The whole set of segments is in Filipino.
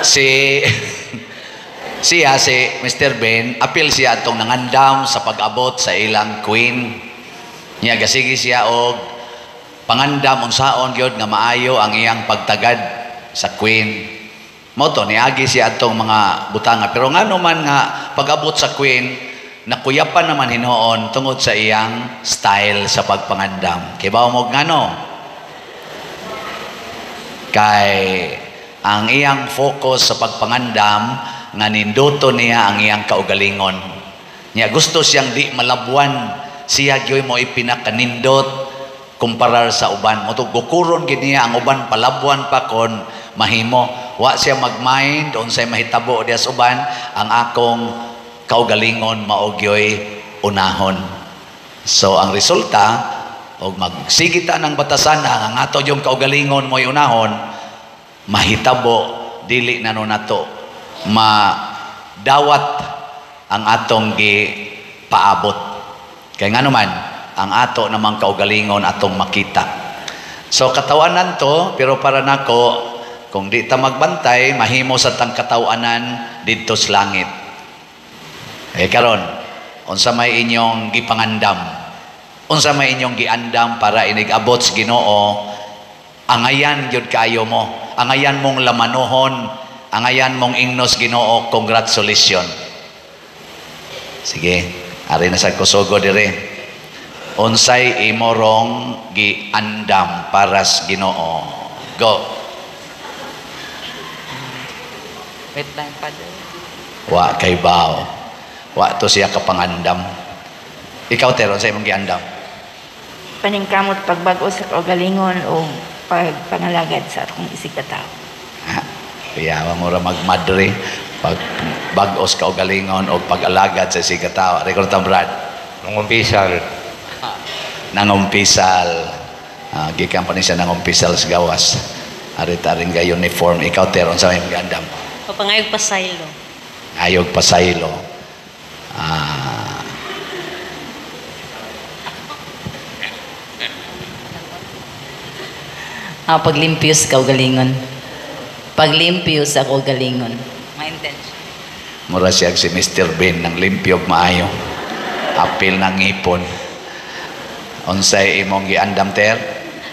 si siya, si Mr. Ben, apil siya atong nangandam sa pag-abot sa ilang queen. Niya, gasigi siya og pangandam unsaon gyud nga maayo ang iyang pagtagad sa queen. Moto, niagi siya atong mga butanga. Pero nga naman nga, pag-abot sa queen, nakuyapan naman hinoon tungod sa iyang style sa pagpangandam. Kaya ba mo nga no? Kay ang iyang focus sa pagpangandam nga ninduto niya ang iyang kaugalingon. Niya gusto siyang di malabuan, siya gyoy mo ipinakanindot kumparar sa uban. Mo to gukuron gid niya ang uban palabuan pa kon mahimo. Wa siya mag-mind unsay mahitabo diya sa uban, ang akong kaugalingon mao gyoy unahon. So ang resulta og magsigita ng batasan ang ato yung kaugalingon mo'y unahon, mahitabo dili na no nato madawat ang atong paabot. Kaya nga naman, ang ato namang kaugalingon atong makita. So katawanan to, pero para nako, kung di ta magbantay, mahimo sa tang katawanan didto sa langit. Karon, unsa may inyong gipangandam? Unsa may inyong giandam para inigabot sa Ginoo? Angayan gyud kaayo mo. Angayan mong lamanohon. Angayan mong ingnos Ginoo, congratulations. Sige, ari na sa kusugo dire. Unsay imorong giandam para sa Ginoo? Go. Wait lang, Father. Wa kay bao. Wa to siya kapangandam. Ikaw teron sa imong giandam. Paningkamot pagbago sa kaugalingon o pagpangalagad sa akong isig ka tao. Kaya mo ra magmadre pag bagos ka galingon o pag-alagad sa sigatawa. Record ang Brad. Nangumpisal. Nangumpisal. Gikan pa ni siya nangumpisal sa gawas. Arit-aring ga uniform. Ikaw teron sa may gandam. Papangayog pasaylo. Ayog pasaylo. Paglimpyo sa kaugalingon. Paglimpyo sa kaugalingon. My intention. Mura siya si Mr. Ben ng limpyog maayo. Apil ng ipon. Unsay imong giandam ter?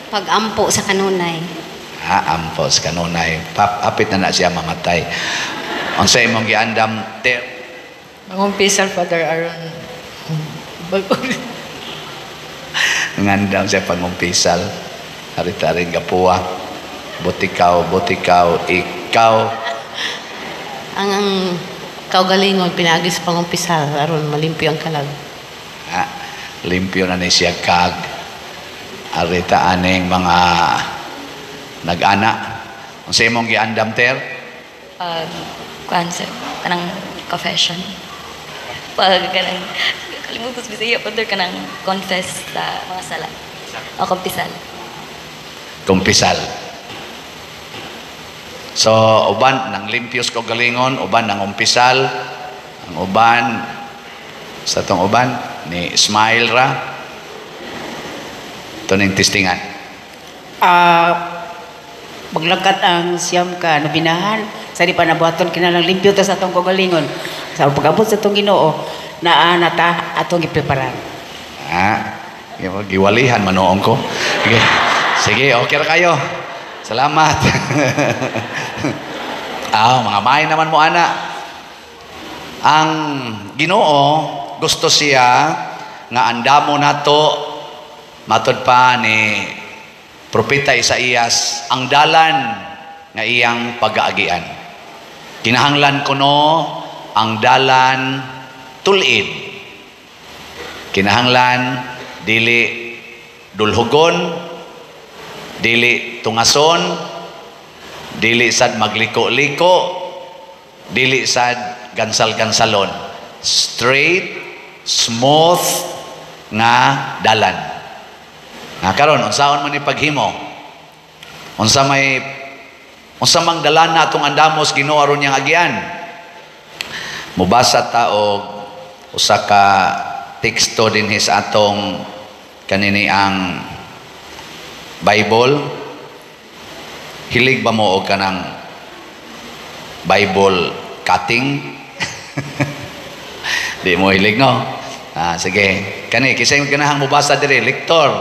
Pag-ampo sa kanunay. Ampo sa kanunay. Apit na siya mamatay. Unsay imong giandam ter? Mangumpisal, Father Aaron. Ngandam siya pangumpisal. Harit-haring gapuwa. Butikaw, ikaw. Ang kaugalingon pinagis pangumpisal aron malimpyo ang kalag. Limpyo na ni siya kag. Arita aning mga nag-ana. Kung sa imong giandam ter? Concept, kanang confession. Kanang, kalimutan sa Bisaya, Father, kanang confess sa mga sala. O kumpisal. Kumpisal. So, uban ng limpios ko galingon, uban ng umpisal, ang uban, sa tong uban, ni Ismail ra, ito ning testingan. Maglangkat ang siyam ka nabinahan, sa di pa nabuhaton kinalang limpyo ta sa atong kagalingon. Sa pag-abot sa atong Ginoo, naa ta atong gipreparar. Giwalihan manoong ko. Sige, okay ra kayo. Salamat. Mga may naman mo ana. Ang Ginoo gusto siya nga andamo nato matud pa ni Propeta Isaías ang dalan nga iyang pag-aagian. Kinahanglan kuno ang dalan tulid. Kinahanglan dili dulhugon, dili tungason, dili sad magliko-liko, dili sad gansal-gansalon. Straight, smooth nga dalan. Karon unsaon man ni paghimo? Unsa mang dalan na atong andamos Ginoo aron niyang agian? Mubasa ta og usa ka teksto dinhi sa atong kanini ang Bible. Hilig ba mo og kanang Bible cutting. Di mo hilig, no? Sige. Kani, kisay mo ganahang mubasa diri, lektor.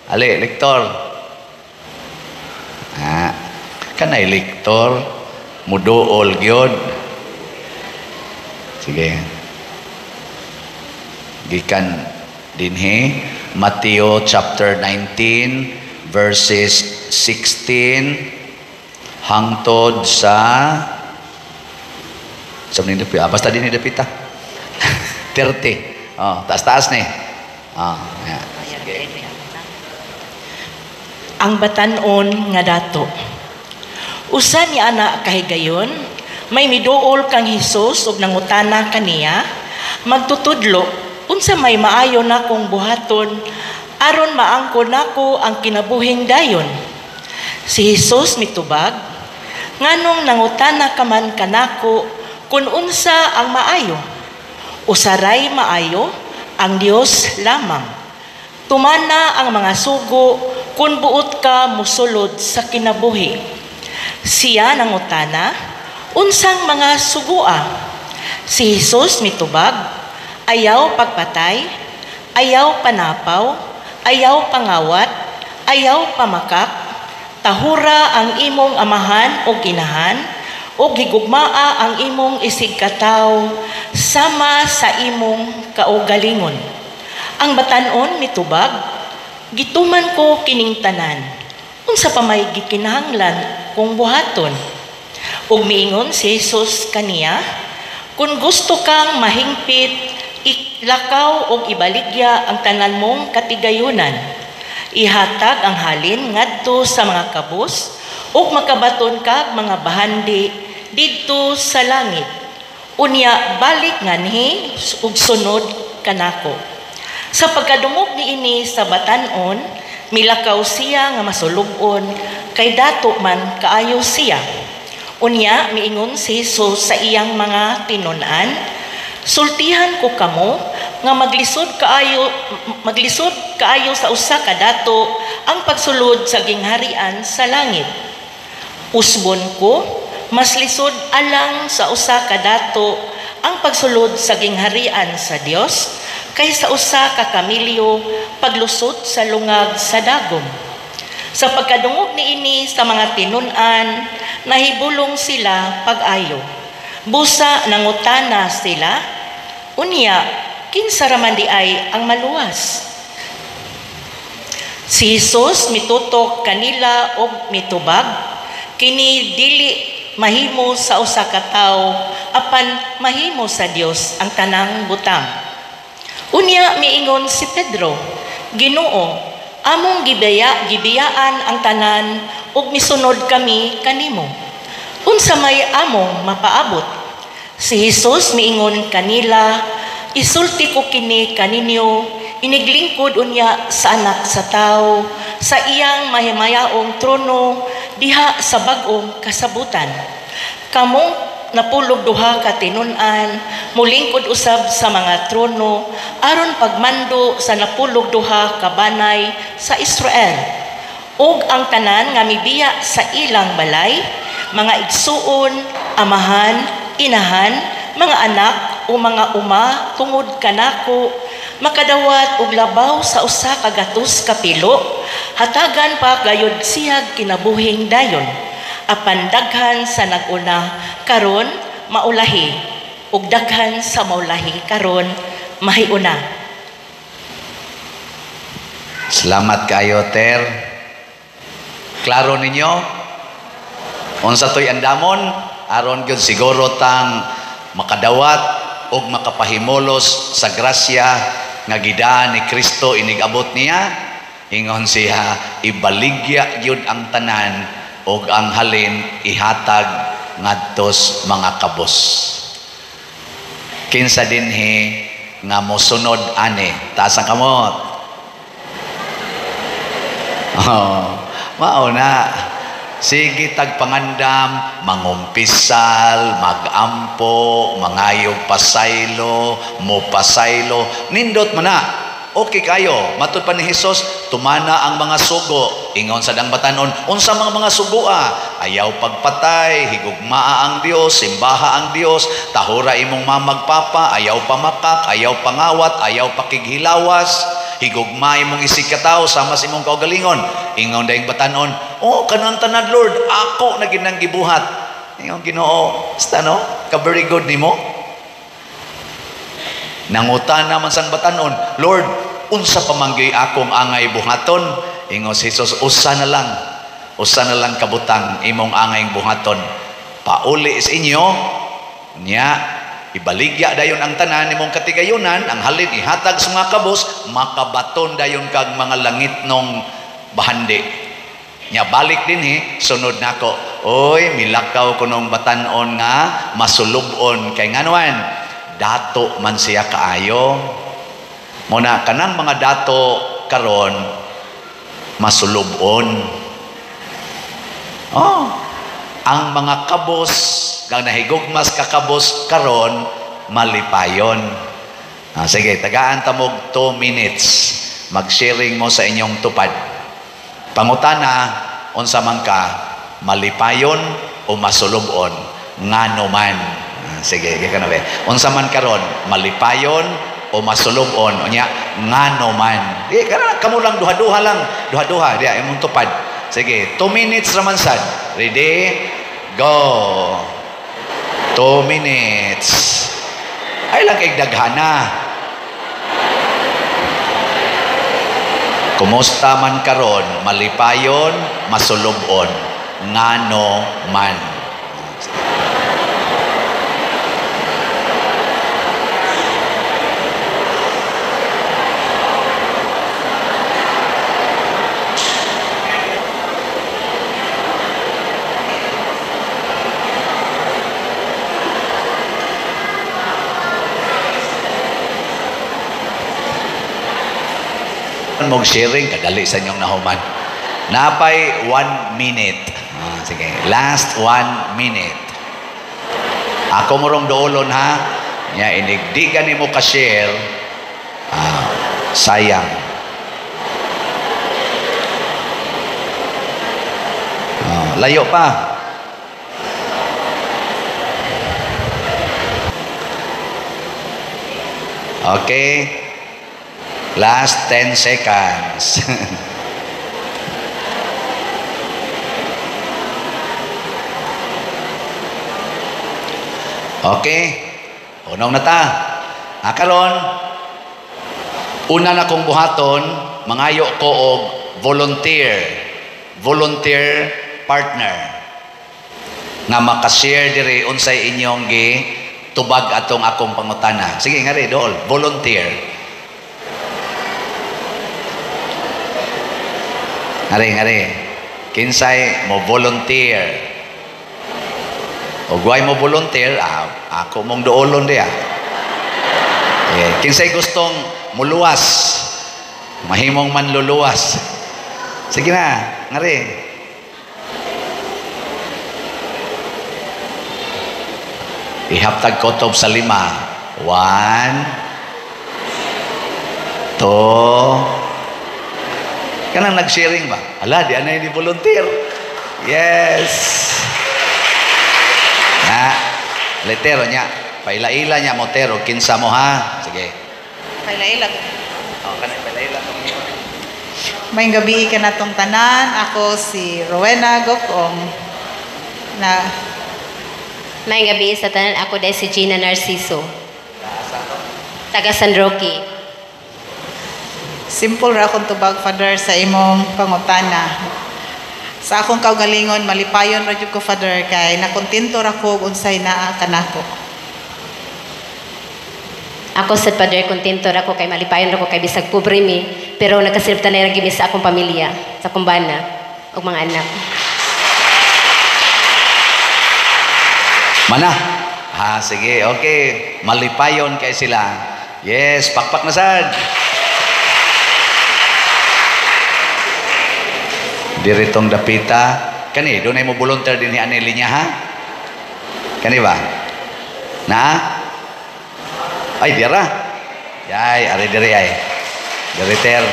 Ali, lektor. Kanay lektor, muduol gyud. Sige. Gikan dinhi, Mateo chapter 19, verses 16 hangtod sa ni dapit. Basta din ni dapit 30. Taas-taas ni. Sige. Ang batanon nga dato. Usa ni ana kahigayon, may miduol kang Hesus ug nangutana kaniya, magtutudlo unsa may maayo na kong buhaton aron maangkon nako ang kinabuhing dayon. Si Hesus mitubag, nganong nangutana ka man kanako kun unsa ang maayo? Usaray maayo ang Dios lamang. Tumana ang mga sugo kung buot ka musulod sa kinabuhi. Siya nangutana, unsang mga sugua? Si Hesus mitubag, ayaw pagpatay, ayaw panapaw, ayaw pangawat, ayaw pamakak, tahura ang imong amahan o inahan, o gigugmaa ang imong isigkataw sama sa imong kaugalingon. Ang batanon mitubag, gituman ko kining tanan, unsa pa may gikinahanglan kung buhaton. Ug miingon si Jesus kaniya, kung gusto kang mahingpit, iklakaw og ibaligya ang tanan mong katigayunan. Ihatag ang halin ngadto sa mga kabus ug makabaton kag mga bahandi didto sa langit. Unya balik nganhi ug sunod kanako. Sa pagkadungog niini sa batanon, milakaw siya nga masulubon kay dato man kaayo siya. Unya miingon si Jesus sa iyang mga tinun-an, sultihan ko kamo nga maglisod kaayo sa usa ka dato ang pagsulod sa gingharian sa langit. Usbon ko mas lisod alang sa usa ka dato ang pagsulod sa gingharian sa Dios kaysa usa ka kamilyo paglusot sa lungag sa dagom. Sa pagkadungog niini sa mga tinun-an, nahibulong sila pag-ayo. Busa nangutana sila, unya kinsa ra man di ay ang maluwas? Si Jesus mitutok kanila og mitubag, kini dili mahimo sa usa ka tawo apan mahimo sa Dios ang tanang butang. Unya miingon si Pedro, Ginoo, among gibiyaan ang tanan ug misunod kami kanimo. Unsa may among mapaabot? Si Jesus miingon kanila, isulti ko kini kaninyo, iniglingkod unya sa anak sa tao, sa iyang mahimayaong trono, diha sa bag-ong kasabutan. Kamong napulog duha ka tinun-an, mulingkod usab sa mga trono, aron pagmando sa napulog duha ka banay sa Israel. Ug ang tanan nga mibiya sa ilang balay, mga igsuon, amahan, inahan, mga anak o mga uma tungod kanako, makadawat og labaw sa usa ka gatos ka pilo, hatagan pa gayud siyag kinabuhing dayon. Apan daghan sa naguna karon maulahi ug daghan sa maulahi karon mahiuna. Salamat kayo, Ter. Klaro ninyo? Unsa to'y andamon? Aron gyud siguro tang makadawat ug makapahimulos sa grasya nga gidaan ni Kristo inigabot niya. Ingon siya, ibaligya gyud ang tanan ug ang halin ihatag ngadtos mga kabos. Kinsa dinhi nga mosunod ani? Taas ang kamot. Mao na. Sige tagpangandam, mangumpisal, magampo, mangayog pasaylo, mo pasaylo, nindot mo na. Okay kayo, matud pa ni Hesus, tumana ang mga sugo. Ingon sa dang batanon, unsa mga sugo ayaw pagpatay, higugmaa ang Dios, simbaha ang Dios, tahura imong mamagpapa, ayaw pamakak, ayaw pangawat, ayaw pakighilawas, higugma imong isikataw, sama sa imong kaugalingon. Ingon daing batanon, kanang tanan Lord, ako na ginang gibuhat. Ingon Ginoo, basta no, ka very good nimo. Nangutan naman sang batanon, Lord, unsa pamanggi akong angay buhaton? Ingon si Jesus, usa na lang kabutang imong angay buhaton. Pauli sa inyo, nya ibaligya dayon ang tanan imong katigayunan, ang halin ihatag sa mga kabos, makabaton dayon kag mga langit nung bahandi. Nya balik din sunod nako. Oy, milakaw ko nung batanon nga masulubon kay nganuan. Dato man siya kaayo. Muna kanang mga dato karon masulubon. Ang mga kabos kang nahigugmas ka kabos karon malipayon. Sige, tagaan ta mo 2 minutes. Mag-sharing mo sa inyong tupad. Pangutana, unsa man ka, malipayon o masulubon? Ngano man. Sige, kaya na ba? Unsa man karon, malipayon o masulubon? O niya, ngano man. Kana kamo lang duha-duha lang. Duha-duha, diya, imong tupad. Sige, 2 minutes raman sad. Ready? Go. 2 minutes. Ay lang kay daghana. Kumusta man karon, malipayon, masulubon, ngano man. Mong sharing, kadali sa inyong nahuman. Napay 1 minute. Sige, last 1 minute. Ako morong doolon ha. Nya inigdigan nimo ka share. Sayang. Layo pa. Okay. Last 10 seconds. Okay. Unong na ta. Karon, una na kong buhaton, mangayo ko og volunteer partner nga makashare diri unsay inyong tubag atong akong pangutana. Sige nga ri, dool, volunteer. Ngari. Kinsay mo volunteer. O guay mo volunteer, ako mong doolon diya. Kinsay gustong muluwas. Mahimong manluluwas. Sige na, ngari. Ihaptag kotob sa 5. 1, 2, kanang nag-sharing ba? Ala, di anay ni volunteer. Yes. Letero niya. Paila-ila niya motero. Kinsa mo ha? Sige. Paila-ila. Kanay paila-ila. May gabi ka na tong tanan. Ako si Rowena Gokong. May gabi sa tanan. Ako dahil si Gina Narciso. Taga San Roque. Simple ra akong tubag, Father, sa imong pangutana. Sa akong kaugalingon, malipayon ra jud ko, Father, kay nakontento ra ko unsay naa kanako. Ako sa Father, kontento ra ko kay malipayon ra ko kay bisag pobre mi, pero nagkasiliptan na ra gid sa akong pamilya, sa akong bana ug mga anak. Mana? Sige, okay. Malipayon kay sila. Yes, pakpak na sad. Diritong dapita. Kani, doon ay mo volunteer din ni Aneli niya, ha? Kani ba? Ay, dira. Yay, ari diri ay. Gariter.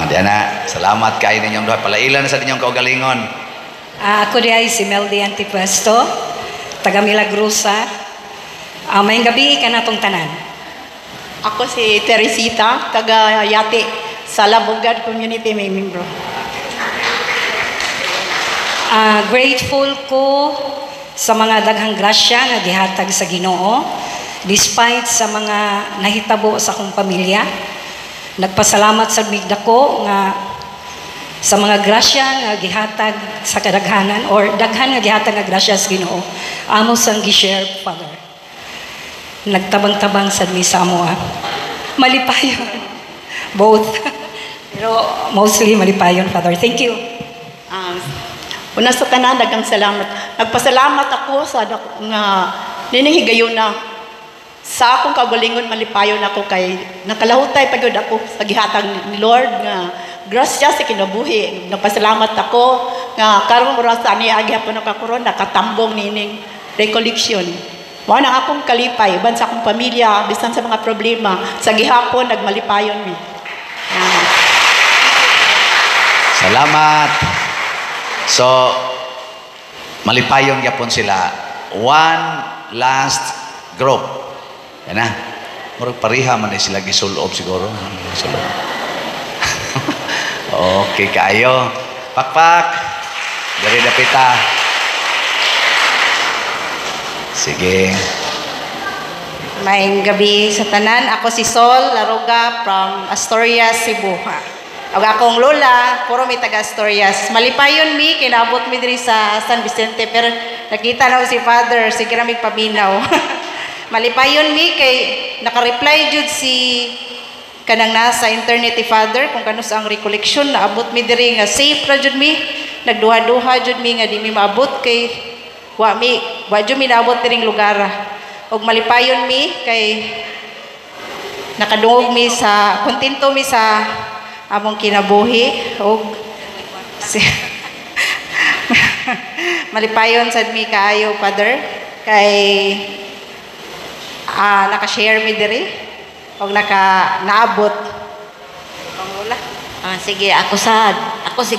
Diyan na. Salamat kayo ninyong duha. Palailan na sa ninyong kaugalingon. Ako di ay si Meldy Antipuesto, taga Milagrosa. Mayang gabi ka na tong tanan. Ako si Teresita, taga Yati, sa Labugad Community may membro. Grateful ko sa mga daghang grasya nga gihatag sa Ginoo despite sa mga nahitabo sa akong pamilya. Nagpasalamat sa migdako nga sa mga grasya nga gihatag sa kadaghanan or daghan nga gihatag nga grasya sa Ginoo. Amo sang gi-share, Father. Nagtabang-tabang sa mi sa amo. Malipayon. Both. Pero mostly malipayon, Father. Thank you. Una sa tanan, daghang salamat. Nagpasalamat ako sa nga ninihigayon na sa akong kaugalingon malipayon ako kay nakalahutay pagod ako sa gihatag ni Lord nga grasya sa kinabuhi. Nagpasalamat ako nga karon oras ani agi hapon nakakuron nakatambong nining recollection. Mao nang akong kalipay ban sa akong pamilya bisan sa mga problema sa gihapon nagmalipayon mi. Salamat. So, malipayon yapon sila. One last group. Yan na. Murag pariha man sila gisulob siguro. Okay, kayo. Pakpak. Dari dapita. Sige. Maayong gabi sa tanan. Ako si Sol Laruga from Asturias, Cebu. Ang akong lola, puro may taga Asturias. Malipayon mi, kinabot mi diri sa San Vicente, pero nakita na si Father, sige na paminaw. Malipayon mi, kay nakareply jud si kanang nasa internet ni Father, kung kanus ang recollection, naabot mi diri nga safe ra jud mi, nagduha-duha jud mi nga di mi maabot, kay wa jud mi naabot diring lugar. Og malipayon mi, kay nakadungog mi sa, kontento mi sa among kinabuhi og malipayon sad mi kaayo, Father, kay naka-share mi diri og naabot pangula. Sige, ako si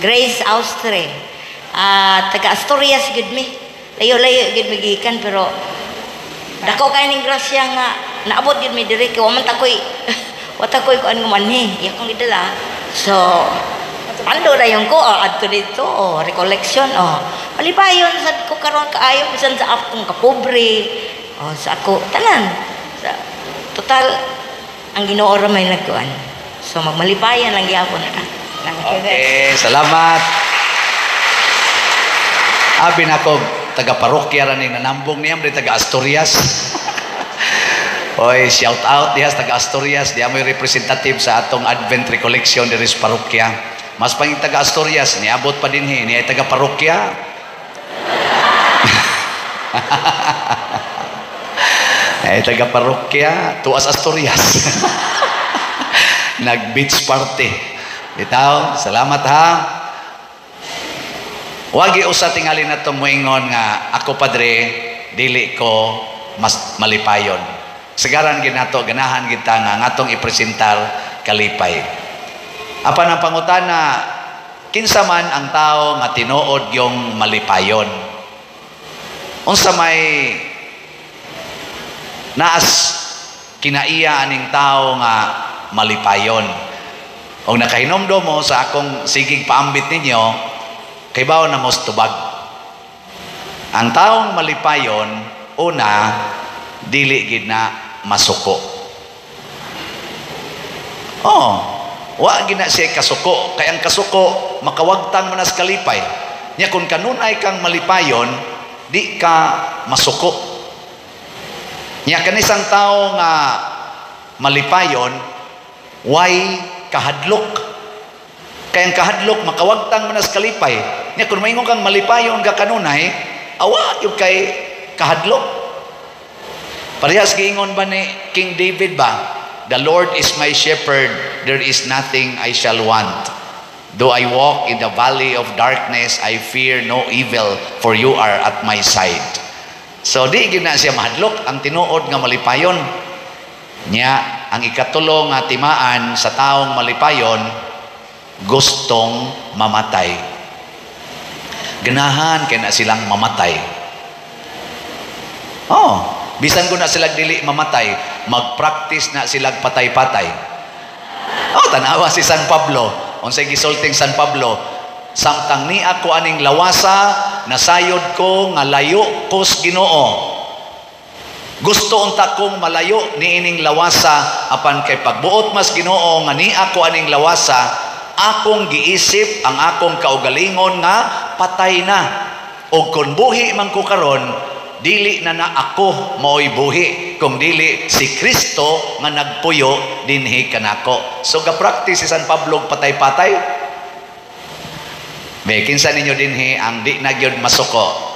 Grace Austre. Taga Asturias gid mi. Layo-layo gid mi gikan, pero dako kay ning grasya nga naabot gid mi diri kay wa man takoy watakoy ko ano man yakong gidala. So ando ra yung ko adto dito recollection malipayon sad ko karon kaayo bisan sa akong kapobre sa ako tanan sa total ang Ginoo ra may nagkuan. So magmalipayan lang gyapon ka. Okay, salamat. Abi nako taga parokya ra ni nanambong niyam di taga Asturias. Oy, shout out diha taga Asturias, diha may representative sa atong Advent Recollection diri sa parokya. Mas panging taga Asturias, niabot pa dinhi, niya taga parokya. Ay taga parokya, tuas Asturias. Nag-beach party. Bitaw, salamat ha. Wagi usa tingali nato moingon nga ako, Padre, dili ko mas malipayon. Sagaran ginato ganahan kita nga ngatong ipresentar kalipay. Apan ang pangutana, kinsa man ang tao nga tinuod yung malipayon? Unsa may naas kinaiya aning tao nga malipayon? O nakahinomdo mo sa akong sigig paambit ninyo, kay bawo na mos tubag. Ang taong malipayon, una, dili gid na masuko. Wa gid na siya kasuko. Kay ang kasuko makawagtang man sa kalipay. Nya kung kanunay kang malipayon, di ka masuko. Nya kanisang tao nga malipayon, way kahadlok. Kay ang kahadlok makawagtang man sa kalipay. Nya kung maingon kang malipayon ka kanunay, awa yung kay kahadlok. Parehas giingon ba ni King David ba? The Lord is my shepherd, there is nothing I shall want. Though I walk in the valley of darkness, I fear no evil, for you are at my side. So di gyud na siya mahadlok ang tinuod nga malipayon. Nya ang ikatulo nga timaan sa taong malipayon gustong mamatay. Ganahan kay na silang mamatay. Oh, bisan ko na silang dili mamatay, mag-practice na silang patay-patay. Oh, tanawa si San Pablo. Unsay gisulting San Pablo, samtang ni ako aning lawasa, nasayod ko nga layo ko sa Ginoo. Gusto unta kong malayo ni ining lawasa apan kay pagbuot mas Ginoo nga ni ako aning lawasa, akong giisip ang akong kaugalingon nga patay na. O kung buhi man ko karon, dili na ako mao'y buhi, kung dili si Kristo nga nagpuyo dinhi kanako. So ga-practice si San Pablo patay-patay. May kinsa ninyo dinhi ang di na gyud masuko.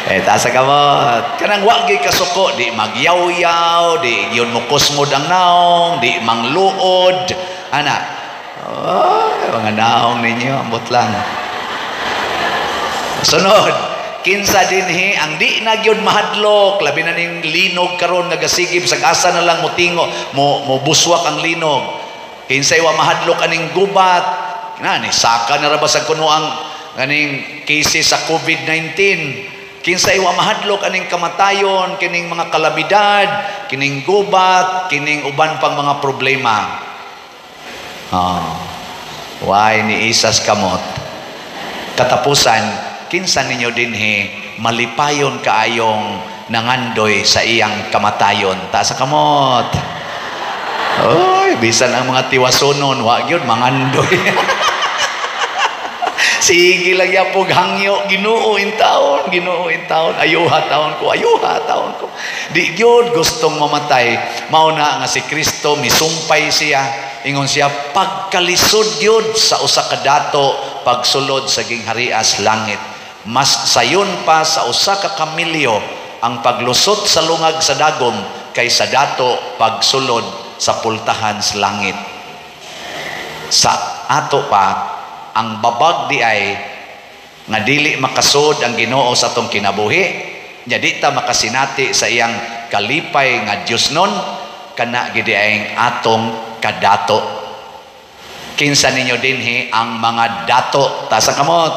Tasa ka mo, kanang wagi kasuko, di magyaw-yaw, di yun mo kusmod ang naong, di mangluod. Ana, mga naong ninyo, ambot lang. Sunod, kinsa dinhi ang di na gyud mahadlok, labi na ning linog karon nagasigib sa asa na lang motingo mo buswak ang linog. Kinsay wa mahadlok aning gubat, ni saka na ra ba sa kuno ang kaning cases sa COVID-19. Kinsay wa mahadlok aning kamatayon, kining mga kalamidad, kining gubat, kining uban pang mga problema. Why ni isas kamot? Katapusan, kinsa ninyo dinhi malipayon kaayong nangandoy sa iyang kamatayon. Taas sa kamot. Oy, bisan ang mga tiwasonon, wa gyud mangandoy. Sige lang yapog hangyo, Ginoo in taon, ayuha taon ko. Di gyud gustong mamatay. Mao na nga si Kristo misumpay siya, ingon siya pagkalisod gyud sa usa ka dato pagsulod sa gingharias langit. Mas sayon pa sa usa ka kamilyo ang paglusot sa lungag sa dagom kaysa dato pagsulod sa pultahan sa langit. Sa ato pa ang babag di ay nga dili makasod ang Ginoo sa atong kinabuhi, nya di ta makasinati sa iyang kalipay nga Dios nun, kana gid ay atong kadato. Kinsa ninyo dinhi ang mga dato? Taas ang kamot.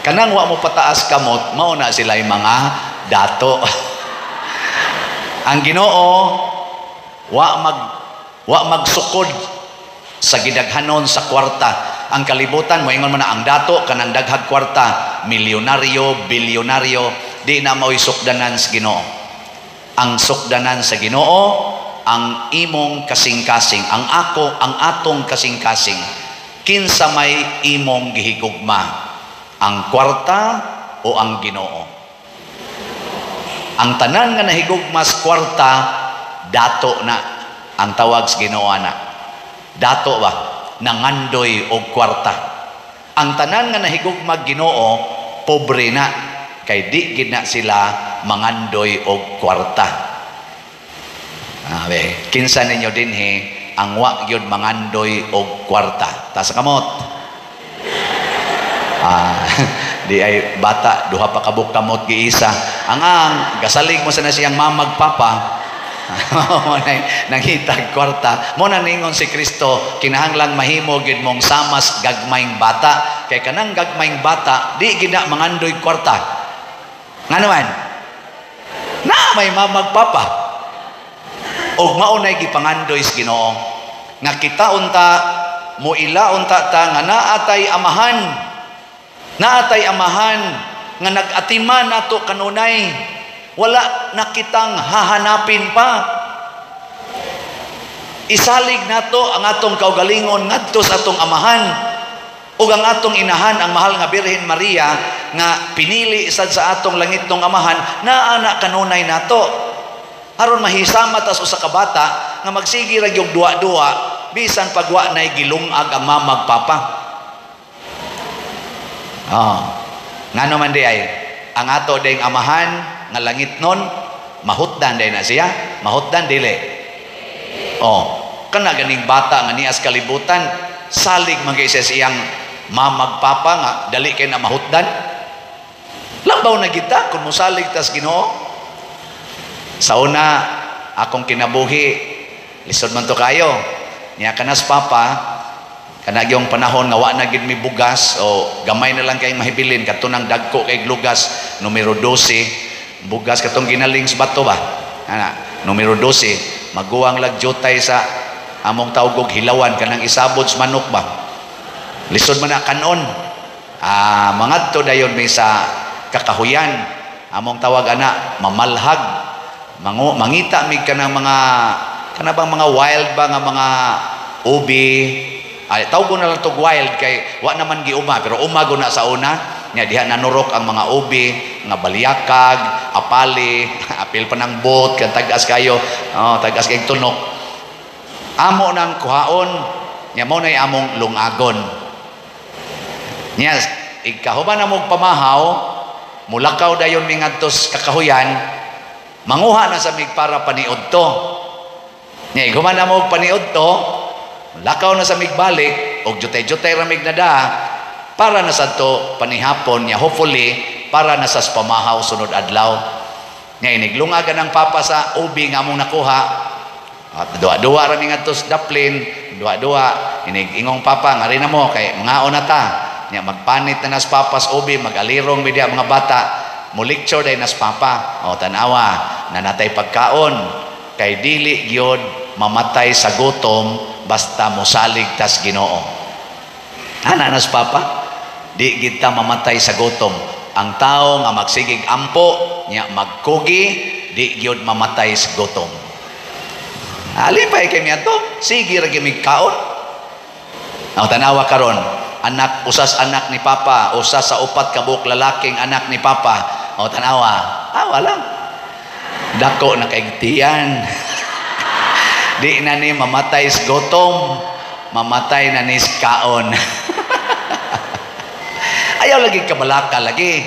Kanang wa mo pataas kamot, mao na sila yung mga dato. Ang Ginoo wa magsukod sa gidaghanon sa kwarta. Ang kalibutan mo ingon man na ang dato kanang daghag kwarta, milyonaryo, bilyonaryo, di na mao'y sukdanan sa Ginoo. Ang sukdanan sa Ginoo ang imong kasing-kasing, ang atong kasing-kasing. Kinsa may imong gihigugma, ang kwarta o ang Ginoo? Ang tanan nga nahigugma sa kwarta, dato na ang tawag sa Ginoo na. Dato ba? Nangandoy og kwarta. Ang tanan nga nahigugma Ginoo, pobre na, kay di gid na sila mangandoy og kwarta. Kinsa ninyo dinhi ang wa gyud mangandoy og kwarta? Ta sa kamot. Di ay bata duha pa kabuk kamot giisa. Ang gasalig mo sana siyang mamag papa. Nangitag kwarta mo na ningon si Kristo, kinahanglang mahimo gid mong samas gagmayng bata, kay kanang gagmayng bata di gid na mangandoy kwarta. Nga naman na may mamagpapa og maunay gipangandoy sa Ginoo nga kita unta mo ila unta ta nga naatay amahan nga nag-atiman nato kanunay, wala na kitang hahanapin pa. Isalig nato ang atong kaugalingon ngadto sa atong amahan ug ang atong inahan, ang mahal nga Birhen Maria nga pinili sad sa atong langit nung amahan na anak kanunay nato. Aron mahisama tas usa ka bata nga magsigi ra gyud duwa-duwa bisan pagwa nay gilungag ang mamagpapa. Ngano man di ay ang ato ding amahan nga langit nun, mahutdan day na siya, mahutdan dili. Kana ganing bata nga nias kalibutan, salig man kay siya siyang mamagpapa nga dali kay na mahutdan. Labaw na kita kung musalig tas Ginoo. Sa una akong kinabuhi lisod man to kayo niya kanas papa kana gyung panahon nga wa na gid mi bugas o gamay na lang kay mahibilin katunang dagko kay lugas numero 12 bugas katong ginaling sa bato ba ana numero 12 maguwang lagjutay sa among tawgog hilawan kanang isabod sa manok ba lisod man na kanon mga to dayon may sa kakahuyan among tawag ana mamalhag mangita mig kanang mga kanabang mga wild ba nga mga ubi ay tawgo na lang tog wild kay wa naman giuma pero umago na sa una nya diha nanurok ang mga ubi nga balyakag apali apil pa ng bot kan tagas kayo tagas kay tunok amo nang kuhaon nya mo nay among lungagon nya ikahuban na mo pamahaw mulakaw dayon mi ngadtos kakahuyan manguha na sa mig para paniod to nya iguman na mo paniod to lakaw na sa mig balik og jutay-jutay ramig na da para na sa to panihapon nya hopefully para na sa pamahaw sunod adlaw nya iniglungagan ang papa sa ubi nga among nakuha at duwa-duwa ramig ngadtos daplin duwa-duwa ingong papa nga rin na mo kay mga onata nya magpanit na nas papas ubi magalirong media mga bata mo lecture day nas papa tanawa nanatay pagkaon kay dili gyud mamatay sa gutom basta mosalig tas Ginoo ana nas papa di kita mamatay sa gutom ang tao nga magsigig ampo nya magkugi di gyud mamatay sa gutom alipay kay miadto sige ra gyud kaon tanawa karon anak usas anak ni papa usas sa upat ka buok lalaking anak ni papa tanawa lang dako na kaigtiyan di na ni mamatay sa gutom mamatay na ni kaon ayaw lagi kabalaka lagi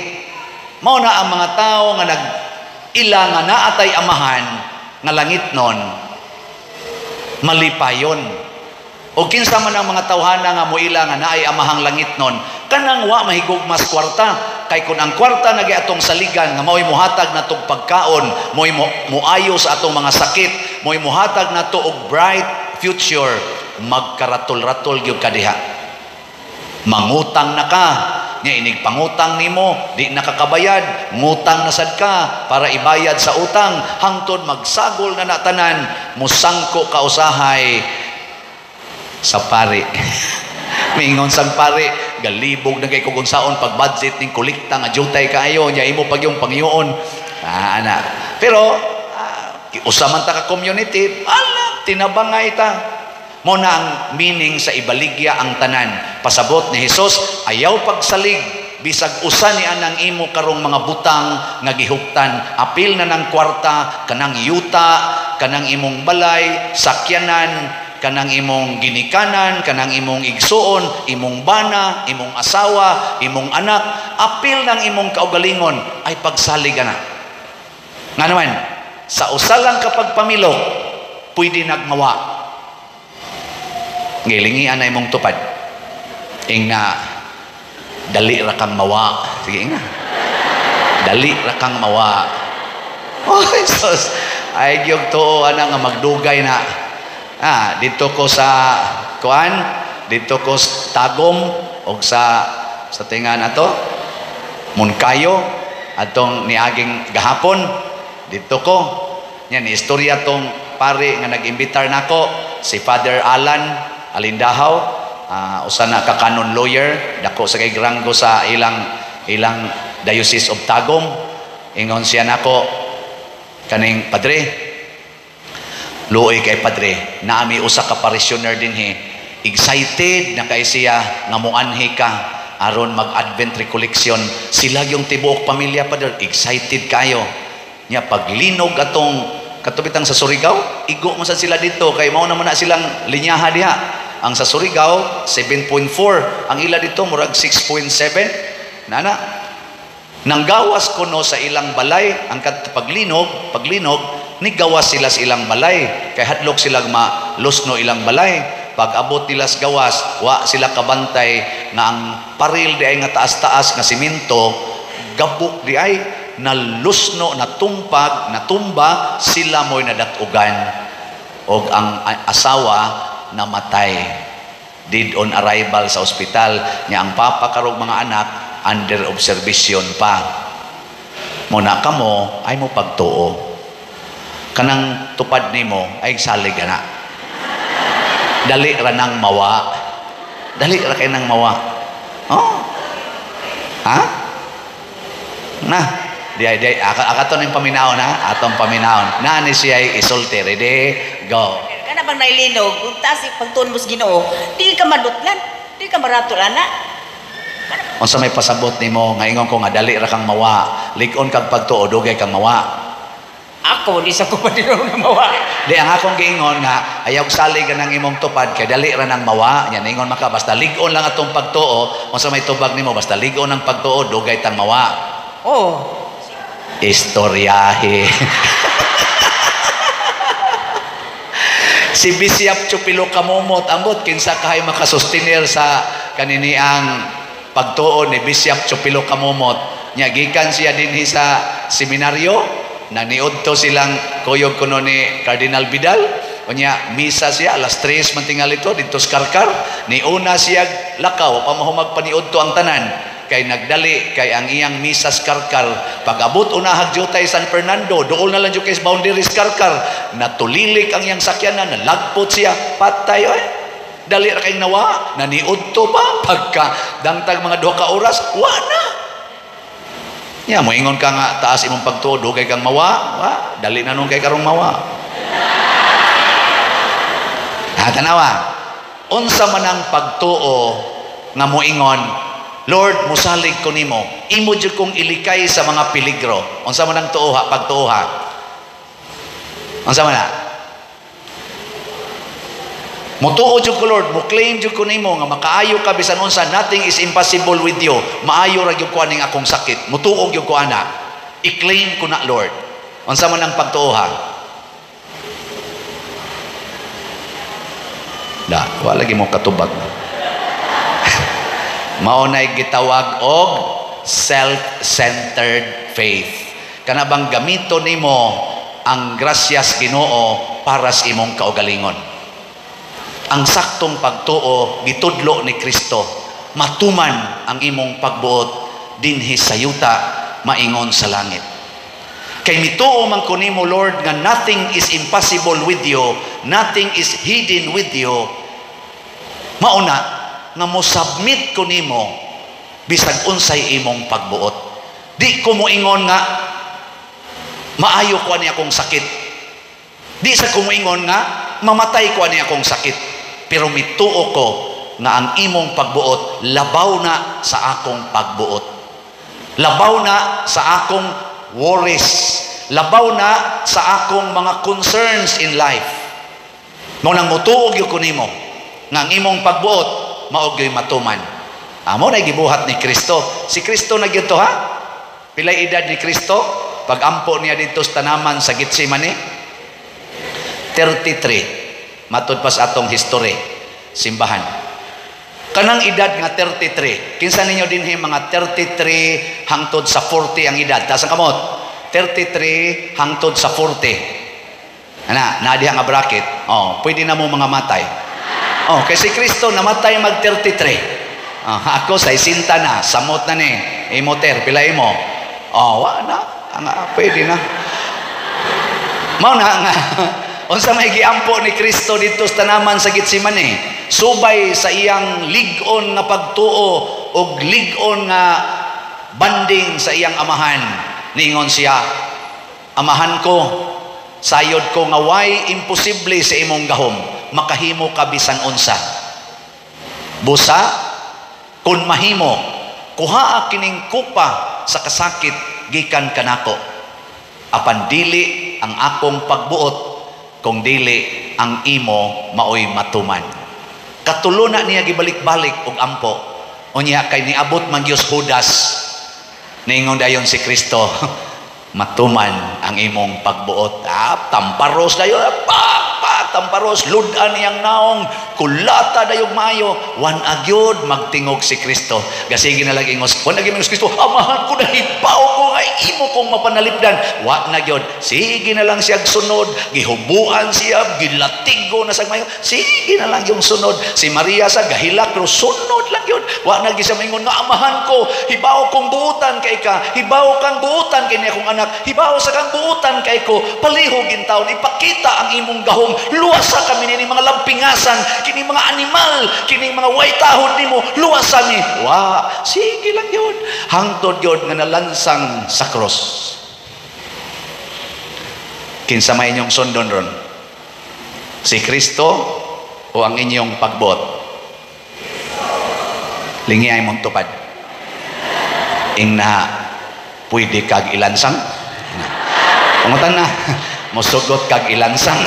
mao na ang mga tao nga nag-ila nga naatay amahan nga langit non malipayon o kinsa man ang mga tawhana nga moila nga naay amahang langit non kanang wa mahigugmas kwarta kay kun ang kwarta nagi atong saligan nga mao'y muhatag na tong pagkaon mo'y muayo sa atong mga sakit mo'y muhatag na to og bright future magkaratul-ratul gyud ka diha mangutang na ka nya inig pangutang nimo di nakakabayad ngutang na sad ka para ibayad sa utang hangtod magsagol na natanan musangko ka usahay sa pari mingon sang pari galibog na kay kung saon pag budget ning kolekta nga jutay kaayo nya imo pag yung pangyoon ana pero usaman ta ka community tinabangay ta mo na ang meaning sa ibaligya ang tanan pasabot ni Hesus ayaw pagsalig bisag usa ni anang imo karong mga butang nga gihuptan apil na ng kwarta kanang yuta kanang imong balay sakyanan kanang imong ginikanan kanang imong igsuon imong bana imong asawa imong anak apil ng imong kaugalingon ay pagsalig na nga naman sa usalang kapag pamilok pwede nagmawa ngilingian na imong tupad na dali ra kang mawa sige nga dali ra kang mawa sus ay gyud tuo ana nga magdugay na dito ko sa kuan dito ko sa Tagum o sa tingan ato Moncayo atong niaging gahapon dito ko yan istorya tong pare nga nag-imbitar nako si Father Alan Alindahaw usa na ka canon lawyer dako sa kay granggo sa ilang Diocese of Tagum ingon siya nako kaning padre luoy kay padre naami usa ka parishioner dinhi excited na kay siya nga moanhi ka aron mag-advent recollection sila yung tibuok pamilya padre excited kayo nya paglinog atong katubitang sa Surigao igo mo sa sila dito kay mao naman na silang linyaha diha ang sa Surigao 7.4 ang ila dito murag 6.7 nana nanggawas kuno sa ilang balay ang paglinog nigawas sila sa ilang balay kay hadlok sila malusno ilang balay pag abot nila sa gawas wa sila kabantay nga ang paril di ay nga taas-taas nga simento, gabok di ay nalusno, natumba, sila mo'y nadatugan og ang asawa namatay. Dead on arrival sa ospital niya ang papa karong mga anak under observation pa. Muna kamo ay mo pagtuo. Kanang tupad nimo ay salig na. Dali ra nang mawa. Dali ra kay nang mawa. Oh. Ha? Na, di akaton yung paminaw na, atong paminaw. Na ni siya isulti. Ready? Go. Kana bang nailinog, kung taas pagtuon mo sa Ginoo, di ka madutlan, di ka maratulan na. Unsa may pasabot nimo nga ingon ko nga dali ra kang mawa, lig-on kag pagtuo dugay kang mawa. Ako di sa ko pa dino na mawa. Di ang akong giingon nga ayaw salig ka ng imong tupad kay dali ra nang mawa. Yan ingon maka basta lig-on lang atong pagtuo, unsa may tubag nimo basta lig-on ang pagtuo dugay tang mawa. Oh. Istoryahe. Si Bishop Chupilo Kamumot ambot kinsa kahay makasustenir sa kaniniang pagtuo ni Bishop Chupilo Kamumot. Nya gikan siya dinhi sa seminaryo, naniudto silang kuyog kuno ni Cardinal Vidal. Unya misa siya alas 3 man tingalito dito sa Karkar. Niuna siya lakaw pamahumag paniudto ang tanan. Kay nagdali kay ang iyang misas Karkar pag-abot unahag jutay San Fernando dool na lang jud kay boundaries Karkar natulilik ang iyang sakyanan nalagpot siya patay oy dali ra kay nawa naniudto pa pagka dangtag mga 2 ka oras wa na nya mo ingon ka nga taas imong pagtuo dugay kang mawa wa dali na nung kay karong mawa tanawa unsa man ang pagtuo nga moingon Lord, musalig ko nimo. Imo jud kong ilikay sa mga peligro. Unsa man ang tuoha, pagtuoha? Unsa man na? Mutuo jud ko Lord, mo claim jud ko nimo nga makaayo ka bisan unsa, nothing is impossible with you. Maayo ra gyud ko aning akong sakit. Mutuo gyud ko ana. I-claim ko na Lord. Unsa man ang pagtuoha? Da, wala gyud mo katubag. Maunay gitawag og self-centered faith. Kana bang gamito nimo ang grasyas Ginoo para sa imong kaugalingon. Ang saktong pagtuo gitudlo ni Kristo, matuman ang imong pagbuot dinhi sa yuta maingon sa langit. Kay mituo man ko nimo Lord nga nothing is impossible with you, nothing is hidden with you. Mauna nga mo submit ko nimo bisag unsay imong pagbuot. Di ko moingon nga maayo ko ani akong sakit. Di sa ko moingon nga mamatay ko ani akong sakit. Pero mituo ko nga ang imong pagbuot labaw na sa akong pagbuot. Labaw na sa akong worries. Labaw na sa akong mga concerns in life. Mo nang mutuog yo ko nimo nga ang imong pagbuot maogyoy matuman. Amo na gibuhat ni Kristo. Si Kristo na gyud to ha? Pilay edad ni Kristo? Pag-ampo niya dito sa tanaman sa Getsemani? 33. Matud pas atong history, simbahan. Kanang edad nga 33. Kinsa ninyo dinhi mga 33 hangtod sa 40 ang edad? Taas ang kamot. 33 hangtod sa 40. Na diha nga bracket. Oh, pwede na mo mga matay. Oh, kasi Kristo namatay mag 33. Ako sa isinta na, samot na ni. Imoter, pilay mo. Oh, wa na. Pwede na. Mao na nga. Unsa may giampo ni Kristo dito sa tanaman sa Getsemani. Subay sa iyang lig-on nga pagtuo o lig-on nga banding sa iyang amahan. Ningon siya, amahan ko, sayod ko nga way imposible sa imong gahom. Makahimo ka bisan unsa. Busa, kung mahimo, kuhaa kining kupa sa kasakit gikan kanako. Apan dili ang akong pagbuot, kung dili ang imo maoy matuman. Katulo na niya gibalik-balik og ampo. Unya kay niabot man Dios Judas. Ningon dayon si Kristo, matuman ang imong pagbuot. Tamparos dayon, pak tamparos, ludan niyang naong, kulata dayog maayo, wan agyod magtingog si Kristo. Gasigi na lang ingos, wan agyod si Kristo, amahan ko na hibaw ko nga imo kong mapanalipdan. Wa na gyud. Sige na lang siya sunod, gihubuan siya, gilatigo na sa mayo. Sige na lang yung sunod. Si Maria sa gahilak pero sunod lang yun. Wa na gisa maingon nga amahan ko, hibaw kong buutan kay ka, hibaw kang buutan kay ni akong anak, hibaw sa kang buutan kay ko, palihog in taon, ipakita ang imong gahom, luwasa kami ni mga lampingasan, kini mga animal, kini mga waytahod nimo, luwasa ni. Wa, sige lang yun. Hangtod yun nga nalansang sa cross. Kinsa may inyong sundon ron? Si Kristo o ang inyong pagbot? Lingi ay mong tupad. Ing na pwede kag ilansang? Pangutan na, musugot kag ilansang.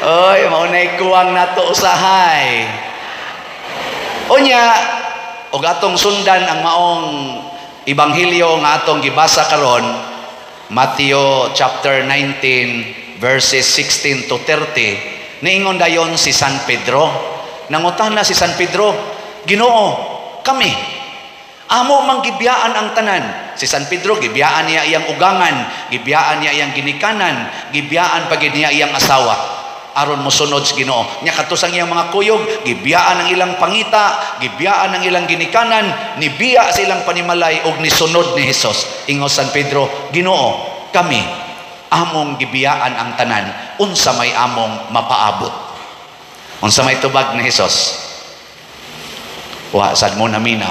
Oy, maunay kuwang nato usahay. Unya, og atong sundan ang maong ebanghelyo nga atong gibasa karon, Matthew chapter 19 verses 16 to 30. Niingon dayon si San Pedro. Nangutan na si San Pedro, Ginoo, kami amo mang gibiyaan ang tanan. Si San Pedro, gibiyaan niya iyang ugangan, gibiyaan niya iyang ginikanan, gibiyaan pagid niya iyang asawa. Aron mosunod sa Ginoo. Nya katusang iyang mga kuyog, gibiyaan ang ilang pangita, gibiyaan ang ilang ginikanan, nibiya sa ilang panimalay og nisunod ni Hesus. Ingo San Pedro, Ginoo, kami among gibiyaan ang tanan, unsa may among mapaabot. Unsa may tubag ni Hesus? Wa sad mo naminaw.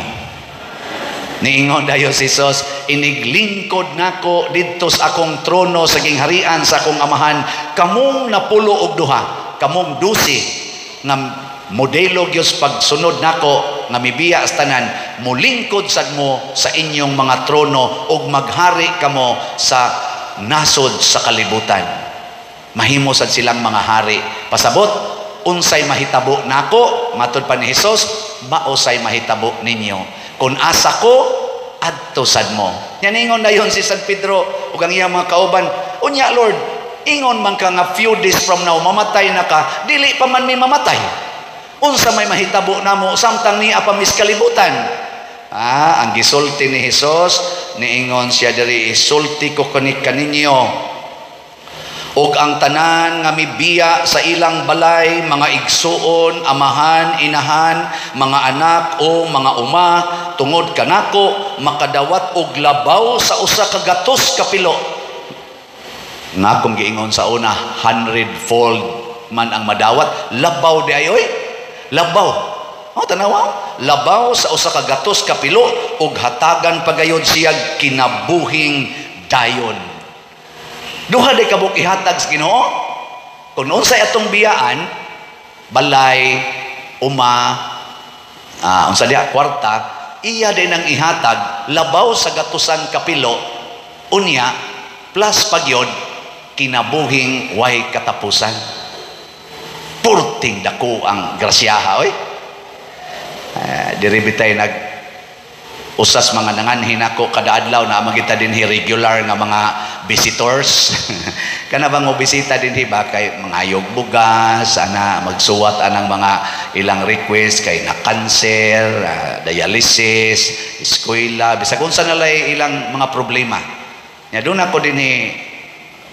Niingon dayon si Jesus, iniglingkod nako didto sa akong trono sa gingharian sa akong amahan, kamong napulo og duha, kamong 12 nga modelo gyud pagsunod nako nga mibiya sa tanan, mulingkod sad mo sa inyong mga trono ug maghari kamo sa nasod sa kalibutan. Mahimo sad silang mga hari. Pasabot, unsay mahitabo nako, matud pa ni Jesus, mausay mahitabo ninyo. Kung asa ko, adto sad mo. Yan ingon na yun si San Pedro ug ang iyang mga kauban. Unya, Lord, ingon man ka nga few days from now, mamatay na ka, dili pa man may mamatay. Unsa may mahitabo na mo, samtang niya pa miskalibutan. Ang gisulti ni Jesus, niingon siya diri, isulti ko kaninyo. Og ang tanan nga mibiya sa ilang balay, mga igsuon, amahan, inahan, mga anak o mga uma, tungod kanako makadawat og labaw sa usa ka gatos ka pilo. Nga akong giingon sa una, 100-fold man ang madawat, labaw di ayoy, labaw. Tanawa, labaw sa usa ka gatos ka pilo og hatagan pagayod siya kinabuhing dayon. Duha day kabuk ihatag sa Ginoo. Kung unsay atong biyaan, balay, uma, unsa diha kwarta, iya din ang ihatag labaw sa gatusan kapilo, unya plus pagyod kinabuhing way katapusan. Purting dako ang grasyaha, oy. Diri bitay usas mga nanganhin ako kada adlaw na magita din regular nga mga visitors. Kana bang mo bisita din ba kay mangayog bugas, ana magsuwat anang mga ilang request kay na cancer, dialysis, eskwela, bisag unsa na lay ilang mga problema. Nya doon ako din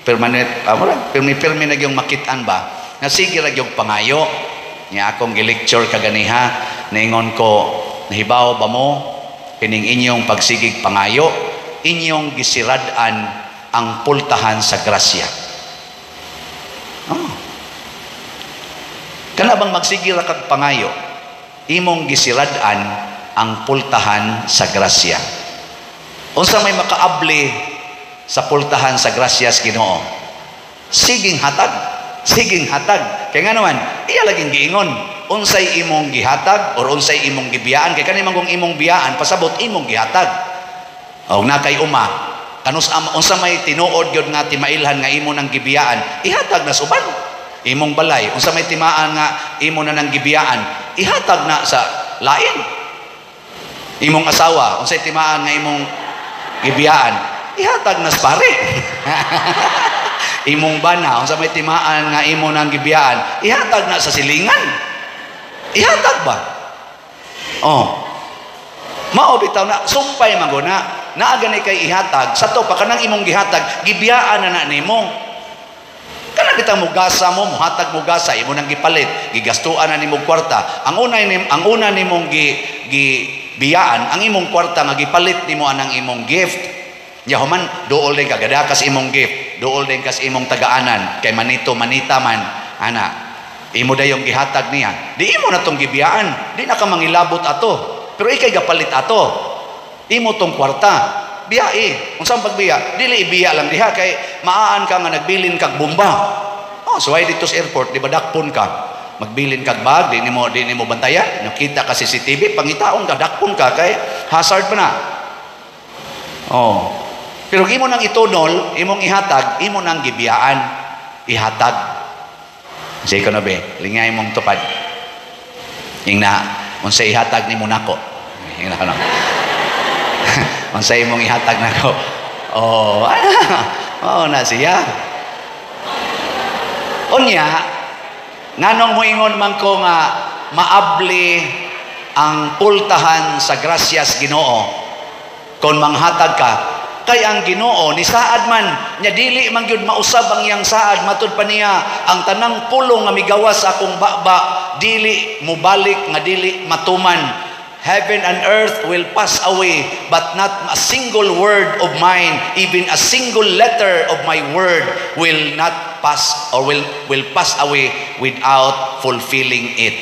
permanent, pirmi na yung makitaan ba, nga sige ra yung pangayo. Nya akong gi-lecture kaganiha, naingon ko, nahibaw ba mo, kining inyong pagsigig pangayo, inyong gisiradan ang pultahan sa grasya. Kana bang magsigig ra kag pangayo, imong gisiradan ang pultahan sa grasya. Unsa may makaabli sa pultahan sa grasya sa Ginoo? Siging hatag, siging hatag. Kaya nga naman, iya laging giingon, unsay imong gihatag or unsay imong gibiyaan, kay kani mangong imong biyaan pasabot imong gihatag. Og na kay uma, kanus unsa may tinuod gyud nga timailhan nga imo nang gibiyaan, ihatag na suban. Imong balay, unsa may timaan nga imo na nang gibiyaan, ihatag na sa lain. Imong asawa, unsay timaan nga imong gibiyaan, ihatag na sa pare. imong bana unsa may timaan nga imo nang gibiyaan, ihatag na sa silingan. Ihatag ba? Oh. Mao bitaw na sumpay maguna. Naa gani kay ihatag sa to pa kanang imong gihatag, gibiyaan na nimo. Kana bitang mugasa mo, muhatag mo gasa, imo nang gipalit, gigastuan na nimo kwarta. Ang una nimong gibiyaan, ang imong kwarta nga gipalit nimo anang imong gift. Nya human duol din kagada kas imong gift, duol din kas imong tagaanan kay manito manita man ana. Imo dayong gihatag niya. Di imo na tong gibiyaan, di na ka mangilabot ato. Pero ikay gapalit ato. Imo tong kwarta. Biya unsang pagbiya? Dili ibiya lang diha kay maaan ka nga nagbilin kag bomba. Oh, so ay dito sa airport, di ba dakpon ka? Magbilin kag bag, di nimo bantayan. Nakita ka CCTV, pangitaon ka, dakpon ka kay hazard pa na. Oh. Pero imo nang itunol, imong ihatag, imo nang gibiyaan, ihatag. Say ko na be, lingay mong tupad. Ingna unsay ihatag nimo nako. Ingna kana. Unsay imong ihatag nako. Oh, na siya. Unya, nganong moingon man ko nga maabli ang pultahan sa grasyas Ginoo kon manghatag ka kay ang Ginoo ni saad man nya dili man gyud mausab ang iyang saad matud pa niya ang tanang pulong nga migawas sa akong baba dili mubalik nga dili matuman. Heaven and earth will pass away, but not a single word of mine, even a single letter of my word will not pass or will pass away without fulfilling it.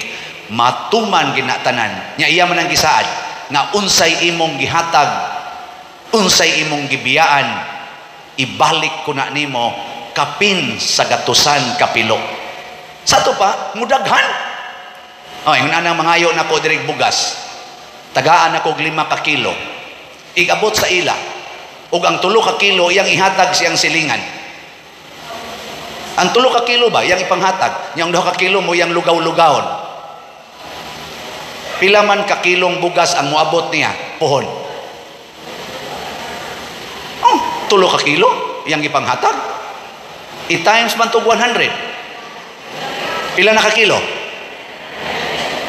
Matuman ginatanan. Nya iya man ang gisaad nga unsay imong gihatag, unsay imong gibiyaan, ibalik ko na nimo kapin sa gatusan kapilo. Sa to pa, mudaghan. Oy, yung anang mangayo na ko direk bugas. Tagaan ako 5 ka kilo. Igabot sa ila. Ug ang 3 ka kilo iyang ihatag siyang silingan. Ang 3 ka kilo ba iyang ipanghatag, yang 2 ka kilo mo iyang lugaw-lugawon. Pila man ka kilong bugas ang moabot niya pohon. Oh, 3 ka kilo iyang ipanghatag. I-times man to 100. Pila na ka kilo?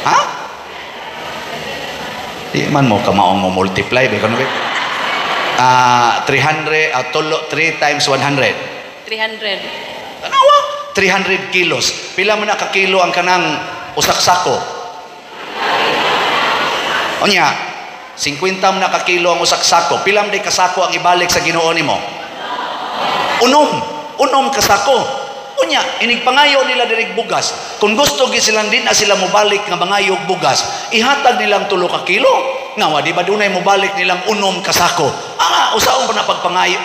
Ha? Di man mo kamaong mo multiply ba kuno ba? 300 3 times 100. 300. Tanawa, 300 kilos. Pila man na ka kilo ang kanang usak sako? Onya, 50 man na ka kilo ang usak sako. Pila man ka sako ang ibalik sa Ginoo nimo? Unom ka sako. Unya, inigpangayo nila direk bugas. Kung gusto gi silang din na sila mobalik nga mangayog bugas, ihatag nilang 3 ka kilo. Nga di ba dunay mobalik nilang unom ka sako? Usaon pa na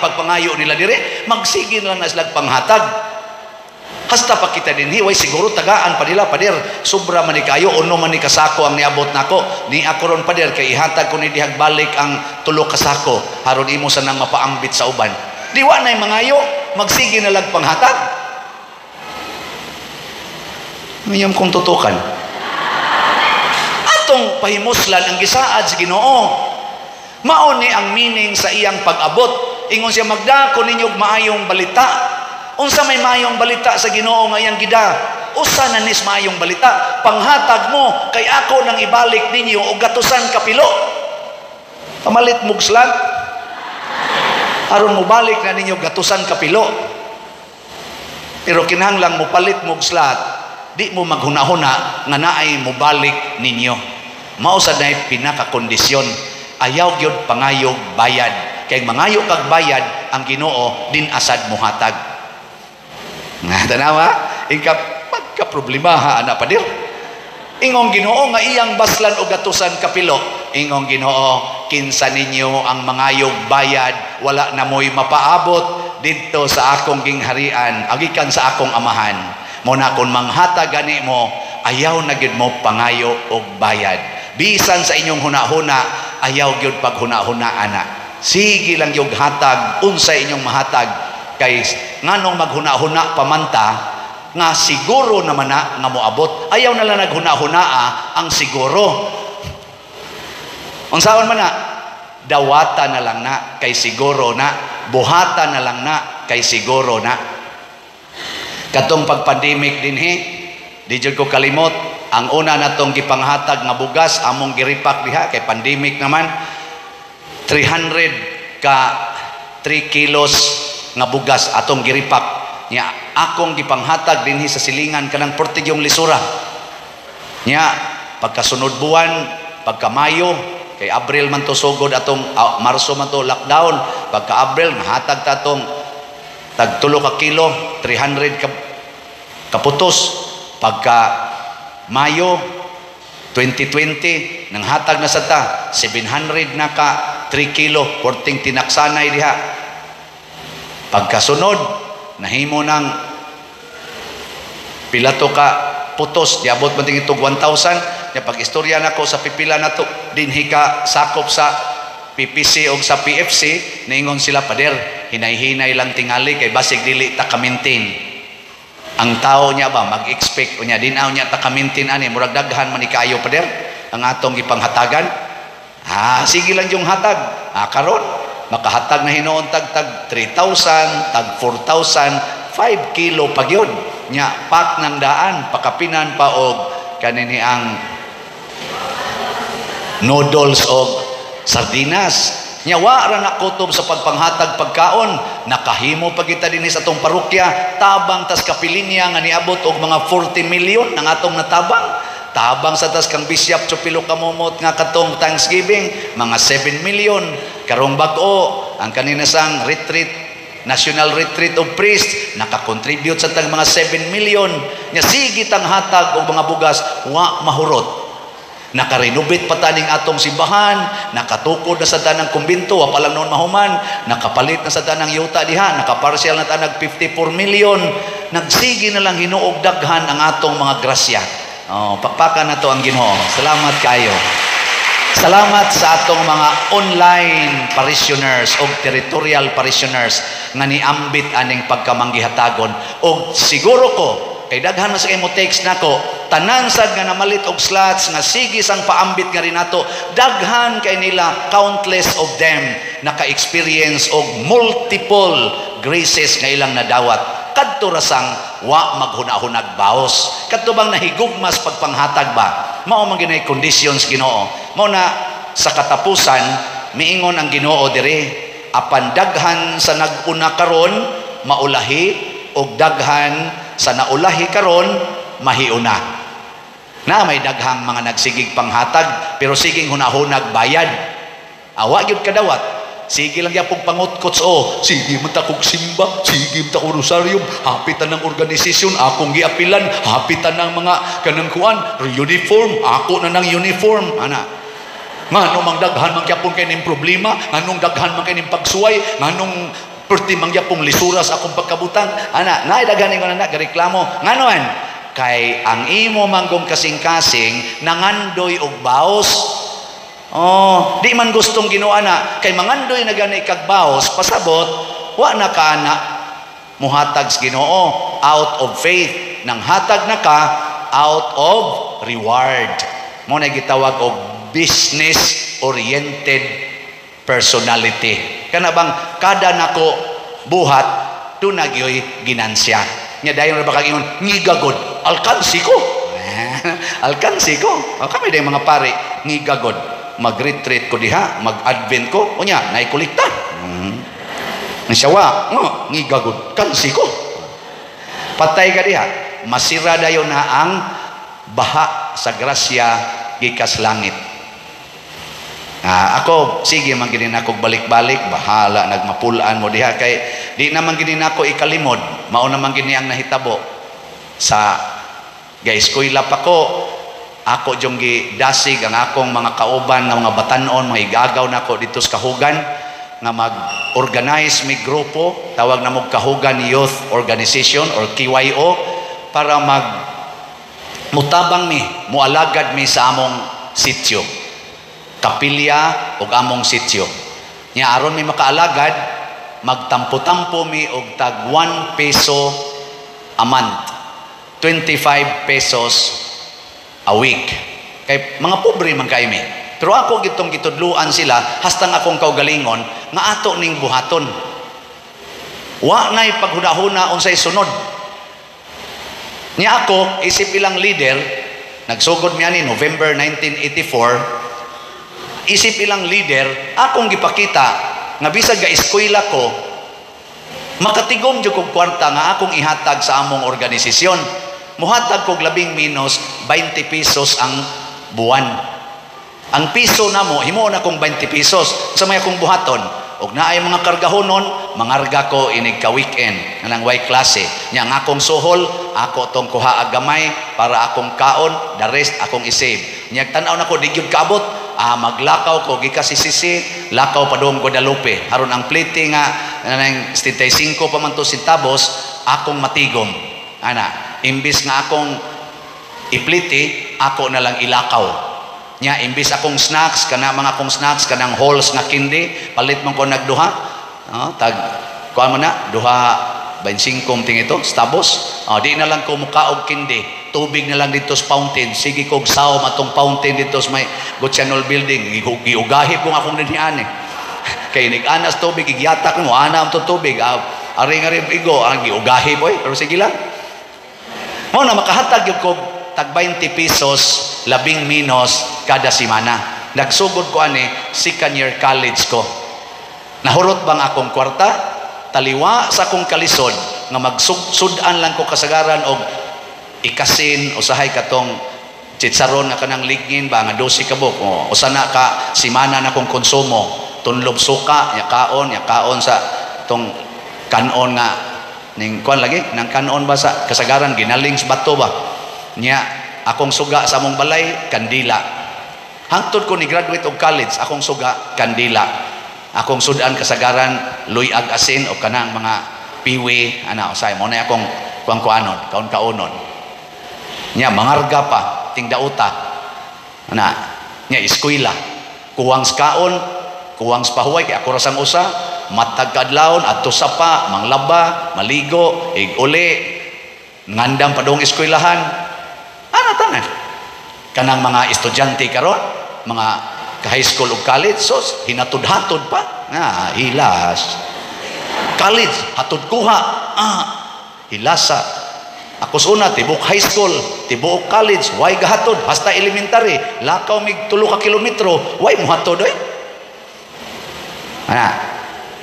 pagpangayo nila dire, magsigin lang na sila panghatag. Hasta pa kita din hiway siguro tagaan pa nila pader. Sobra man ni kayo unom man ni kasako ang niabot nako. Ni ako ron pader kay ihatag ko ni dihag balik ang 3 ka sako aron imo sanang mapaambit sa uban. Diwa nay mangayo, magsigin na lang panghatag. Ngayong kong tutukan. Atong pahimuslan ang gisaad sa Ginoo. Mao ni ang meaning sa iyang pag-abot. Ingon siya magdako ninyo maayong balita. Unsa may maayong balita sa Ginoo nga iyang gida? Usa na nis maayong balita. Panghatag mo kay ako nang ibalik ninyo og gatusan kapilo. Pamalit mugslat. Aron mo balik na ninyo gatusan kapilo. Pero kinahanglang mo palit mugslat. Di mo maghuna-huna nga naay mobalik ninyo. Mao sa nay pinakakondisyon. Ayaw gyud pangayog bayad. Kay mangayo kag bayad ang Ginoo din asad muhatag. Nga tanawa, pagka problemaha ana padir. Ingong Ginoo nga iyang baslan og gatusan kapilo. Ingong Ginoo, kinsa ninyo ang mangayog bayad, wala na mo'y mapaabot didto sa akong gingharian, agikan sa akong amahan. Muna kung manghatag gani mo, ayaw na gyud mo pangayo og bayad. Bisan sa inyong huna-huna, ayaw gyud paghuna-huna ana. Sige lang yung hatag, unsay inyong mahatag. Kay nganong maghuna-huna pamanta, nga siguro naman na nga moabot. Ayaw na lang naghuna-hunaa ang siguro. Unsaon man na? Dawata na lang na, kay siguro na. Buhata na lang na, kay siguro na. Katong pag-pandemic dinhi, di jud ko kalimot, ang una natong gipanghatag nga bugas among giripak diha kay pandemic naman 300 ka 3 kilos nga bugas atong giripak nya akong gipanghatag dinhi sa silingan kanang Portigyong Lisura nya pagkasunod buwan pagka Mayo kay Abril man to sugod atong Marso man to lockdown pagka Abril nahatag ta atong tag 3 ka kilo 300 ka putos pagka Mayo 2020 nang hatag na sa ta 700 na ka 3 kilo porting tinaksanay diha pagkasunod nahimo ng pila to ka putos diabot man ting itog 1,000 nya pag istorya nako sa pipila nato dinhi ka sakop sa PPC o sa PFC niingon sila pader hinay-hinay lang tingali kay basig dili ta ka-maintain ang tao niya ba mag-expect unya dinaw niya ta ka-maintain ani murag daghan man ikayo pader ang atong gipanghatagan sige lang yung hatag karon makahatag na hinuon tag 3,000 tag 4,000 5 kilo pagyod nya pak ng daan pakapinan pa og kanini ang noodles og sardinas nya wa ra nakutob sa pagpanghatag pagkaon nakahimo pa kita dinhi sa atong parokya tabang tas kapilinya nga niabot og mga 40 million ang atong natabang tabang sa tas kang Bishop Chupilo Kamumot nga katong Thanksgiving mga 7 million karong bag-o ang kanina sang retreat National Retreat of Priests nakakontribute sa tang mga 7 million nya sige tang hatag og mga bugas wa mahurot nakarenovate pa taning atong simbahan nakatukod na sa tanang kumbento wa pa lang noon mahuman nakapalit na sa tanang yuta diha nakaparsyal na tanag 54 million nagsige na lang hinuog daghan ang atong mga grasya pakpakan na to ang Ginoo salamat kayo salamat sa atong mga online parishioners o territorial parishioners nga niambit aning pagkamanggihatagon o siguro ko kay daghan na sa mo text nako tanan sad nga namalit og slots nga sige sang paambit nga rin nato daghan kay nila countless of them naka-experience og multiple graces nga ilang nadawat kadto rasang wa maghunahunag baos kadto bang nahigugmas pagpanghatag ba mao man ginay conditions Ginoo mao na sa katapusan miingon ang Ginoo dire apan daghan sa naguna karon maulahi og daghan sa naulahi karon mahiuna na may daghang mga nagsigig panghatag pero siging hunahunag bayad awa gyud kadawat sige lang yapong pangutkots sige man ta kog simba sige man ta kog rosaryo hapitan ng organisasyon akong giapilan hapitan ng mga kanang kuan uniform ako na ng uniform ana nganong mang daghan man gyapon kay ning problema nganong daghan man kay ning pagsuway nganong perti mangyapong lisuras akong pagkabutang ana naay daghan ingon na gareklamo nganoan kay ang imo manggong kasing-kasing nangandoy og baos di man gustong Ginoo ana kay mangandoy na gani kag baos pasabot wa na ka ana muhatag sa Ginoo out of faith nang hatag na ka out of reward mo na gitawag og business oriented personality kana bang kada nako buhat tunagyoy ginansya nya dayon ra ba kag ingon ngigagod alkansi ko alkansi ko kami day mga pare ngigagod mag-retreat ko diha mag-advent ko unya nay kolekta siya ngigagod kansi ko patay ka diha masira dayon na ang baha sa grasya gikas langit ako sige man ginin ako balik-balik bahala nagmapulaan mo diha kay di naman ginin ako ikalimod mao naman gini ang nahitabo sa eskwela pa ko ako jong gidasig ang akong mga kauban nga mga batanon mga igagaw nako dito sa Kahugan nga mag-organize mi grupo tawag na mo Kahugan Youth Organization or KYO para mutabang mi mualagad mi sa among sitio kapilya og among sitio nya aron mi makaalagad magtampo-tampo mi og tag 1 peso a month 25 pesos a week kay mga pobre man kay mi pero ako gitong gitudluan sila hastang akong kaugalingon nga ato ning buhaton wa nay paghuna-huna unsay sunod Niya ako, isip ilang leader, nagsugod niya ni November 1984, isip ilang leader, akong gipakita, nga bisag ga eskwela ko, makatigom jud kog kwarta nga akong ihatag sa among organisasyon. Muhatag kog labing minus 20 pesos ang buwan. Ang piso namo himo na kong 20 pesos sa may akong buhaton. Og naay mga kargahonon, mangarga ko inig ka weekend nang way klase. Nya ang akong suhol, ako tong kuha agamay para akong kaon, the rest akong isave. Nya tan-aw nako di gyud kaabot. Maglakaw ko gikasisisi, lakaw pa doong Guadalupe. Haron ang plite nga nang 75 pa man to centavos, akong matigom. Ana, imbis nga akong iplite, ako na lang ilakaw. Nya imbis akong snacks kana mga akong snacks kanang halls nga kindi, palit man ko nagduha. Tag kuan man na duha 25 ting ito, stabos. Di na lang ko mukaog kindi. Tubig na lang dito sa fountain. Sige kog saw matong fountain dito sa may Gutianol building. Giugahi kong akong dinhian eh. Kay nig-anas tubig, igyatak mo, ana ang tubig. Aring-aring igo, giugahi po eh. Pero sige lang. Mo na makahatag yung kog tag 20 pesos, 10 minos kada simana. Nagsugod ko ani, second year college ko. Nahurot bang akong kwarta? Taliwa sa akong kalisod nga magsudan lang ko kasagaran og ikasin usahay katong chitsaron nga kanang lignin ba nga 12 ka buok o sana ka simana na kong konsumo tunlob suka ya kaon sa tong kanon nga ning kuan lagi nang kanon ba sa kasagaran ginaling sa bato ba nya akong suga sa among balay kandila hangtod ko ni graduate og college akong suga kandila akong sudan kasagaran luyag asin o kanang mga piwi ana usay mo na akong kuan-kuanon kaon-kaonon nya mangarga pa tingdauta ana nya eskwela kuwang kaon kuwang pahuway kay ako rasang usa matag kadlawon adto sa pa manglaba maligo ig-uli ngandam padung eskwelahan ana tanan kanang mga estudyante karon mga high school ug college sos hinatud-hatud pa hilas college hatud kuha hilasa ako suna, tibok high school, tibok college, way gahatod, hasta elementary, lakaw mig 3 ka kilometro, way muhatod oy. Ana.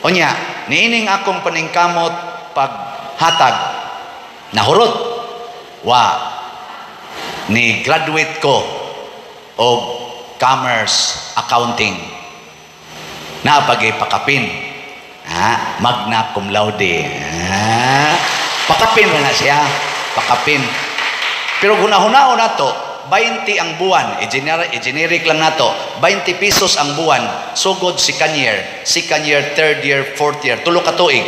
Onya, niining akong paningkamot paghatag nahurot. Ni graduate ko og commerce accounting. Napagay pakapin. Magna cum laude. Pakapin na siya. Pakapin. Pero hunahunao na to, 20 ang buwan, generic lang na to, 20 pesos ang buwan, sugod second year, third year, fourth year, tulo ka tuig,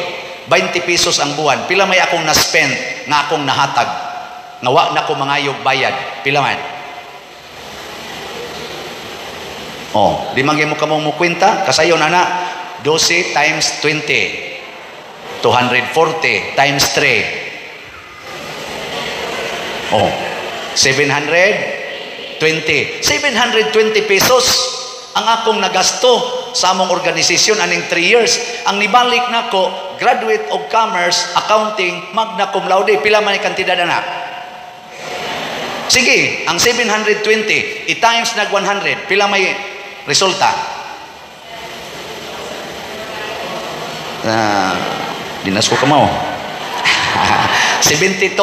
20 pesos ang buwan, pila may akong na-spend, nga akong nahatag, nawa na ko mangayog bayad, pila man? Di manggi mo kamong mukwenta, kasayo na 12 times 20, 240 times 3, 720 pesos ang akong nagasto sa among organisasyon aning 3 years. Ang nibalik nako graduate of commerce accounting magna cum laude pila man kantidad na sige ang 720 i-times nag 100 pila may resulta dinas ko kamo 72,000.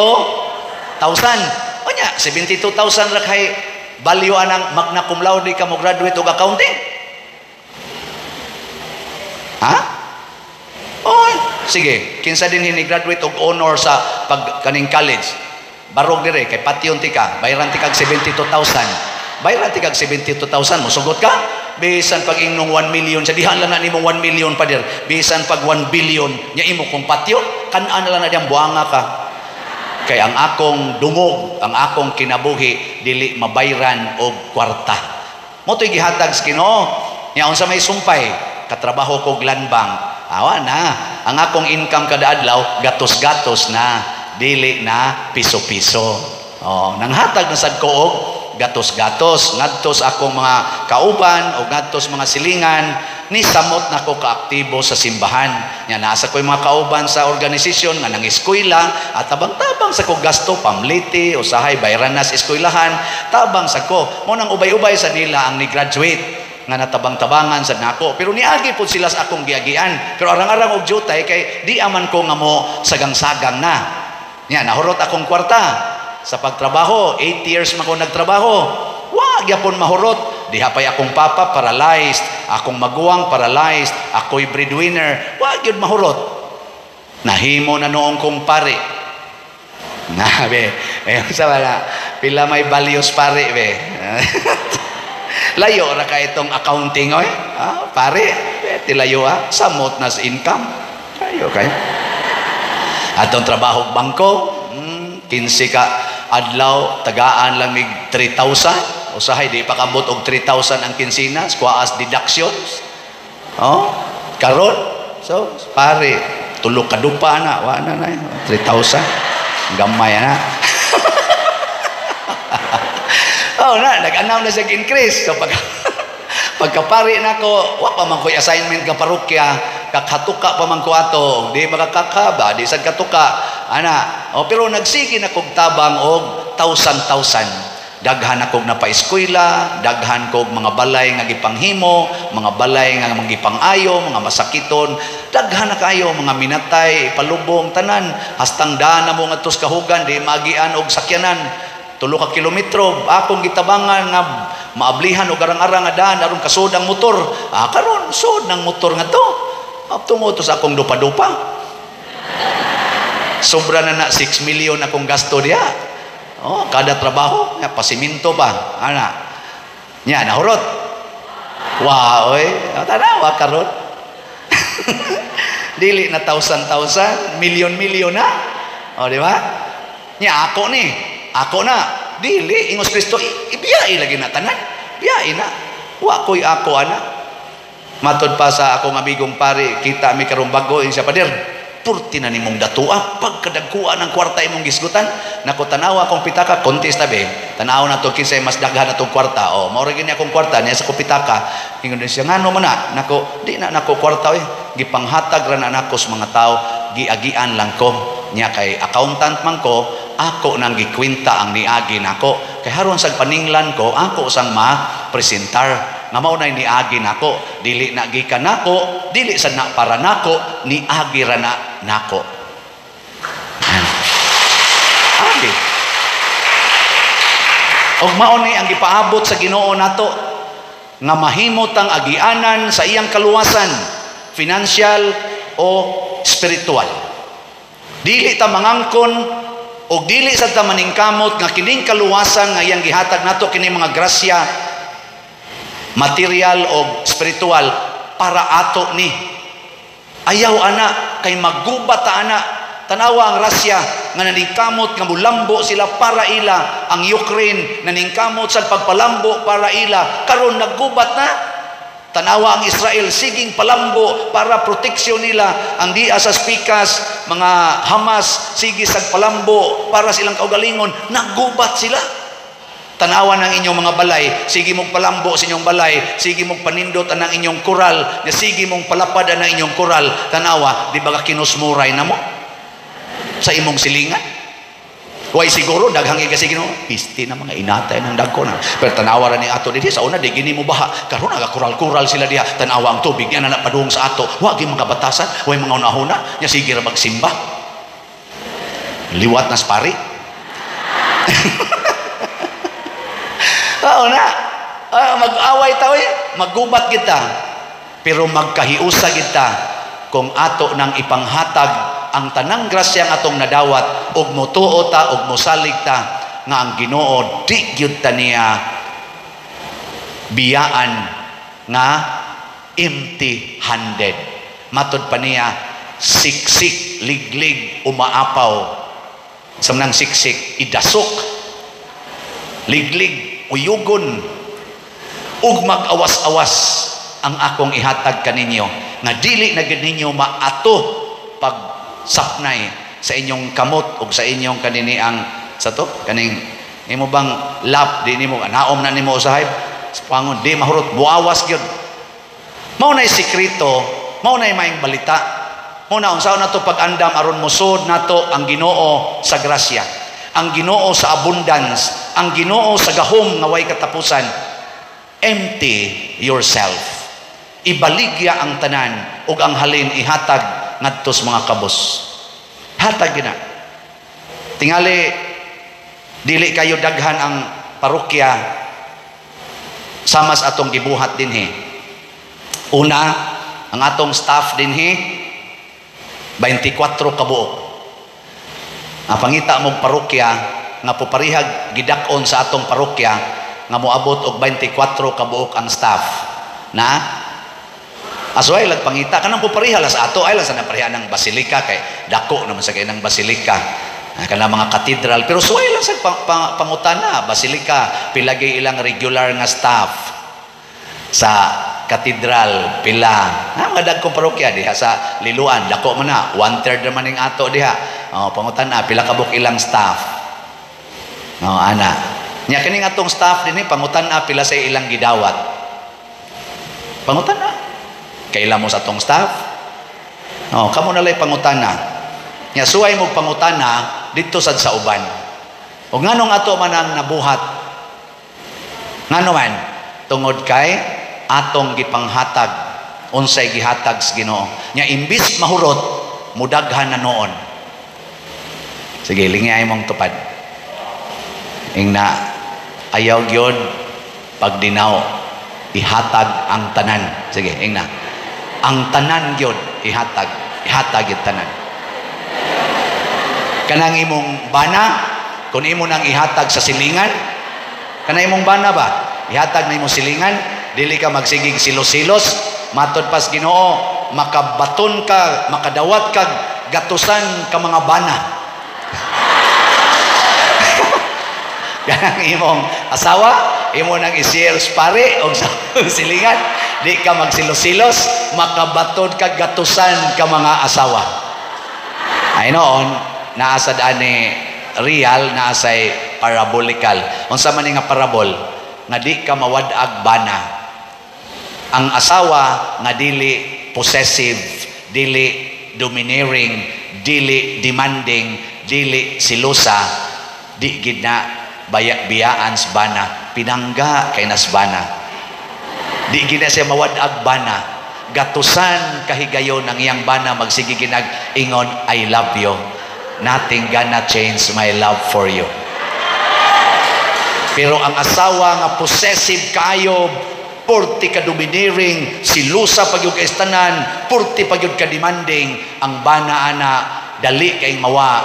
O nya, 72,000 ra kay value anang magna cum laude ka mo graduate og accounting. Sige, kinsa din hini graduate og honor sa kaning college. Barog dire kay patyon ti ka, bayaran ti kag 72,000. Bayaran ti kag 72,000 mo sugot ka. Bisan pag ingnong 1 million, sa dihan lang na nimong 1 million pa dir. Bisan pag 1 billion, nya imo kung patyo, kan-an na lang na diyang buanga ka. Kay ang akong dungog, ang akong kinabuhi dili mabayran og kwarta. Mo to'y gihatag sa Ginoo. Nya unsa may sumpay, katrabaho ko landbank. Awa na, ang akong income kada adlaw gatos-gatos na, dili na piso-piso. Nanghatag na sad ko og gatos-gatos ngadto sa akong mga kauban o ngadto sa mga silingan ni samot na ko kaaktibo sa simbahan. Nya nasa ko mga kauban sa organisasyon nga nang eskwela at tabang-tabang sa ko gasto pamliti usahay bayaran sa eskwelahan, tabang sa ko mo nang ubay-ubay sa nila ang ni graduate nga natabang-tabangan sa nako. Pero niagi po sila sa akong giagian. Pero arang-arang og jutay kay di aman ko nga mo sagang-sagang na. Nya nahurot akong kwarta sa pagtrabaho, 8 years man ko nagtrabaho. Wa gyapon mahurot. Diha pay akong papa paralyzed, akong maguwang paralyzed, ako'y breadwinner. Wa gyud mahurot. Nahimo na noong kong pare. Nabe, sa wala pila may values pare be. Layo ra ka itong accounting oy. Pare, tilayo samot na sa income. Kayo kay. Atong trabaho bangko, 15 ka adlaw tagaan lang mig 3,000. Usahay di pa kabot og 3,000 ang kinsina, as deductions. Karon. So, pare, tulo ka dupa na, wa na 3,000. Gamay na. Nag-anaw na siya increase. So pagkapari na ko, wa pa man ko'y assignment ka parokya, kakatuka pa man ko ato, di makakakaba, di sad katuka, pero nagsige na kog tabang og 1,000. Daghan akong napaeskwela, daghan kog mga balay nga gipanghimo, mga balay nga magipangayo, mga masakiton, daghan na kayo mga minatay, palubong tanan, hastang daan na mo nga tus kahugan, di magian og sakyanan. 3 ka kilometro akong gitabangan nga maablihan og arang-arang nga daan aron kasud ang motor. Karon sud ng motor nga to. Tungo to sa akong dupa-dupa. Sobra na 6 million akong gasto diha. Kada trabaho nga pasiminto pa. Nya nahurot. Wow, tanawa karon. Dili na 1,000, milyon na. Di ba? Nya ako na, dili, ingos Kristo, ibiyai lagi na tanan. Biyai na. Wa ko'y ako, Matod pa sa akong amigong pare, kita mi karong bago, siya pader, purti na ni mong datua, pagkadagkuan ng kwarta imong gisgutan, nako tanawa akong pitaka, kontis na be, tanaw na to, kinsay mas daghan na itong kwarta, mauragin niya akong kwarta, niya sa kupitaka, ingon din siya, ngano man nako, di na nako kwarta, gipanghatag ra na nako sa mga tao, giagian lang ko, niya kay accountant man ko, ako nang gikwinta ang niagi nako. Kay haron sa paninglan ko, ako sang ma-presentar. Nga mao na niagi nako. Dili na gikan nako, dili sad na para nako, niagi ra na nako. Agi. Og mao ni ang gipaabot sa Ginoo nato nga mahimot ang agianan sa iyang kaluwasan, financial o spiritual. Dili ta mangangkon o dili sa ta maningkamot nga kining kaluwasan nga iyang gihatag nato kining mga grasya material o spiritual para ato ni. Ayaw kay maggubat tanawa ang Russia nga naningkamot nga mulambo sila para ila, ang Ukraine naningkamot sa pagpalambo para ila, karon naggubat na. Tanawa ang Israel, siging palambo para proteksyon nila. Ang diya sa Pikas, mga Hamas, sige sa palambo para silang kaugalingon. Naggubat sila. Tanawa ng inyong mga balay, sige mong palambo sa inyong balay, sige mong panindot ang inyong koral, sige mong palapad ang inyong koral. Tanawa, di ba ka kinusmuray na mo sa imong silingan? Way siguro daghang kasi Ginoo pisti na mga inatay ng dagko na. Pero tanawa ra ni ato dinhi sa una di gini mo baha. Karon aga kural-kural sila diha. Tanawa ang tubig niya na padung sa ato. Wa gyud mga batasan, way mga una-una, nya sige ra magsimba. Liwat na spari. Mag-away ta maggubat kita. Pero magkahiusa kita kung ato nang ipanghatag ang tanang grasya nga atong nadawat og motuo ta og mosalig ta nga ang Ginoo di gyud ta niya biyaan nga empty-handed. Matod pa niya siksik, liglig, umaapaw. Samnang siksik, idasok, liglig, uyugon, ug mag-awas-awas ang akong ihatag kaninyo nga dili na gid ninyo maato pag sapnay sa inyong kamot o sa inyong kaniniang sa to kaning imo bang lap di nimo naom na nimo usahay pangon di mahurot buawas gyud Mao nay sikreto, mao nay maayong balita. Mao na unsaon nato pag-andam aron musod nato ang Ginoo sa grasya, ang Ginoo sa abundance, ang Ginoo sa gahom nga way katapusan. Empty yourself. Ibaligya ang tanan ug ang halin ihatag ngadto sa mga kabus. Hatag gina. Tingali dili kayo daghan ang parokya sama sa atong gibuhat dinhi. Una, ang atong staff dinhi 24 ka buok. Ang pangita mong parokya nga puparihag gidakon sa atong parokya nga moabot og 24 ka buok ang staff. Na asway lag pangita kanang pupariha la sa ato ay lang sa naparihan ng basilika kay dako naman sa kay ng basilika. Kanang mga katedral pero suway lang sa pangutana basilika pilagay ilang regular nga staff sa katedral pila mga dagkong parokya diha sa Liloan dako man na 1/3 naman ning ato diha pangutana pila ka buok ilang staff ana nya kining atong staff dinhi pangutana pila sa ilang gidawat pangutana kaila mo sa atong staff kamo na lay pangutana nya suway mo pangutana dito sad sa uban ug nganong ato man ang nabuhat ngano man tungod kay atong gipanghatag unsay gihatag sa Ginoo nya imbis mahurot mudaghan na noon. Sige lingay mong tupad ingna ayaw gyud pagdinaw ihatag ang tanan. Sige ingna ang tanan gyud ihatag gyud tanan. Kanang imong bana kun imo nang ihatag sa silingan kanang imong bana ba ihatag na imong silingan dili ka magsigig silos-silos matod pas Ginoo makabaton ka makadawat ka gatusan ka mga bana. Kanang imong asawa imo nang i-shares pare og sa silingan di ka magsilos-silos makabaton ka gatusan ka mga asawa. Ay noon naasad ani real naasay parabolical unsa man nga parabol nga di ka mawad-ag bana ang asawa nga dili possessive dili domineering dili demanding dili silosa di gid na biyaan sa bana pinangga kay nas bana di gid na siya mawad-ag bana gatusan kahigayon ang iyang bana magsige ginag ingon I love you. Nothing gonna change my love for you. Pero ang asawa nga possessive kayo, purti ka domineering, silusa pagyud ka istanan, purti pagyud ka demanding, ang bana ana dali kay mawa,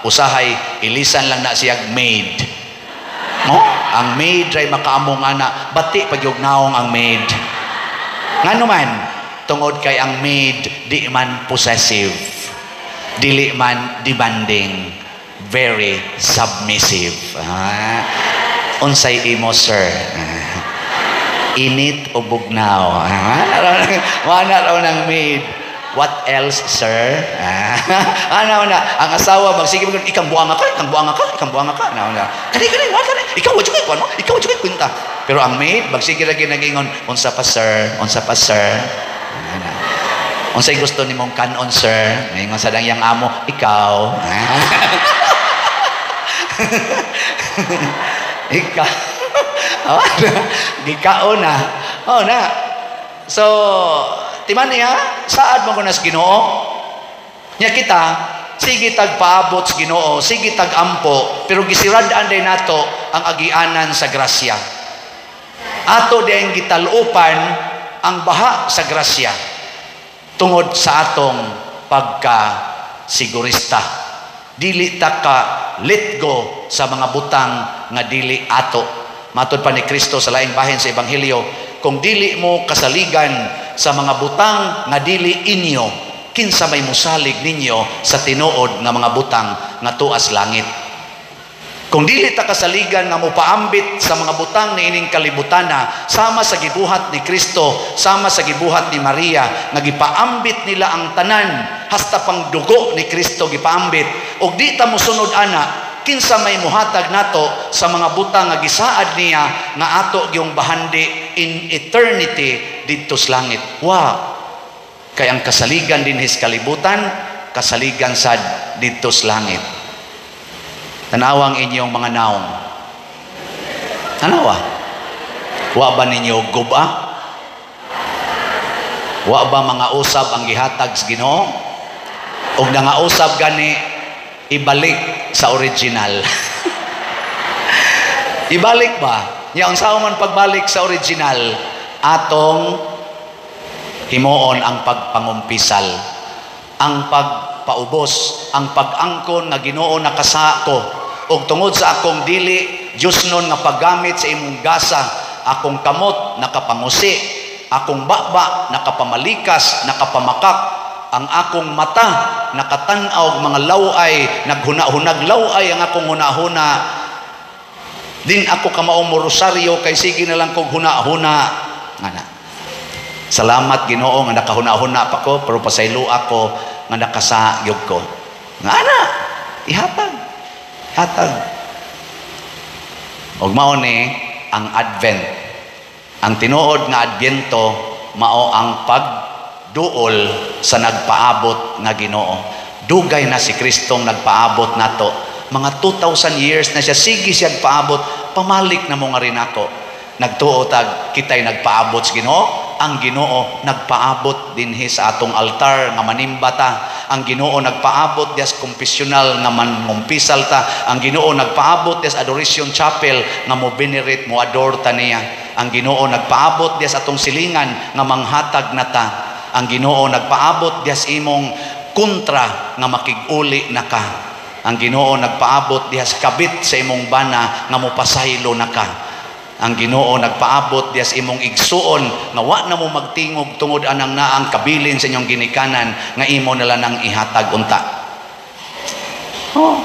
usahay ilisan lang na siyag maid. No? Ang maid ay makaamong ana, bati pagyud naong ang maid. Ngano man tungod kay ang maid di man possessive. Dili man demanding, very submissive. Unsay imo sir? Init o bugnaw? Wala raw ng maid. What else sir? Ano na? Ang asawa magsige mag ikang buanga ka. Kani wala na. Ikaw wa jud kay ikaw jud kay kwenta. Pero ang maid magsige lagi nagingon unsa pa sir? Unsay gusto nimong kanon sir? Ngayon sa dangyang amo, ikaw. Ikaw. Gikaon na. Na. So, timan niya, saad mo kunas Ginoo? Nya kita, sige tagpaabot sa Ginoo, sige tagampo, pero gisirad-an din nato ang agianan sa grasya. Ato din gitalupan ang baha sa grasya. Tungod sa atong pagka-sigurista. Dili ta ka let go sa mga butang nga dili ato. Matod pa ni Kristo sa laing bahin sa Ebanghelyo, kung dili mo kasaligan sa mga butang nga dili inyo, kinsa may musalig ninyo sa tinuod nga mga butang nga tuas langit. Kung dili ta kasaligan nga mopaambit sa mga butang ni ining kalibutana sama sa gibuhat ni Kristo, sama sa gibuhat ni Maria nga gipaambit nila ang tanan hasta pang dugo ni Kristo gipaambit ug di ta mosunod ana kinsa may muhatag nato sa mga butang nga gisaad niya nga ato gyung bahandi in eternity didto sa langit. Wa kay ang kasaligan din his kalibutan, kasaligan sad didto sa langit. Tanawang inyong mga naong. Tanawa. Wa ba ninyo guba? Wa ba mga usab ang gihatag sa Ginoo? Og nangausab gani ibalik sa original. Ibalik ba? Nya unsa man pagbalik sa original atong himuon ang pagpangumpisal, ang pagpaubos, ang pag-angkon nga Ginoo nakasa ko og tungod sa akong dili Dios nun nga paggamit sa imong gasa, akong kamot nakapangusi, akong baba nakapamalikas, nakapamakak, ang akong mata nakatan-aw mga laway, naghuna-hunag laway ang akong hunahuna. Din ako kamaong rosaryo kay sige na lang kog huna-huna. Ngana. Salamat Ginoo nga nakahuna-huna pa ko pero pasaylo ako nga nakasagyog ko. Ngana, ihatag. Hatag. Og mao ni ang Advent. Ang tinuod nga Adbyento mao ang pagduol sa nagpaabot nga Ginoo. Dugay na si Kristong nagpaabot nato. Mga 2,000 years na siya, sige siya nagpaabot, pamalik na mo nga rin ako. Nagtuotag, kita'y nagpaabot sa Ginoo. Ang Ginoo nagpaabot dinhi sa atong altar nga manimba ta. Ang Ginoo nagpaabot dias confessional nga manumpisal ta. Ang Ginoo nagpaabot dias adoration chapel nga mo venerate, mo adore ta niya. Ang Ginoo nagpaabot dias atong silingan nga manghatag na ta. Ang Ginoo nagpaabot dias imong kontra nga makig-uli na ka. Ang Ginoo nagpaabot dias kabit sa imong bana nga mopasaylo na ka. Ang Ginoo nagpaabot dias imong igsuon nga wa na mo magtingog tungod anang naang kabilin sa inyong ginikanan nga imo nala nang ihatag unta. Oh,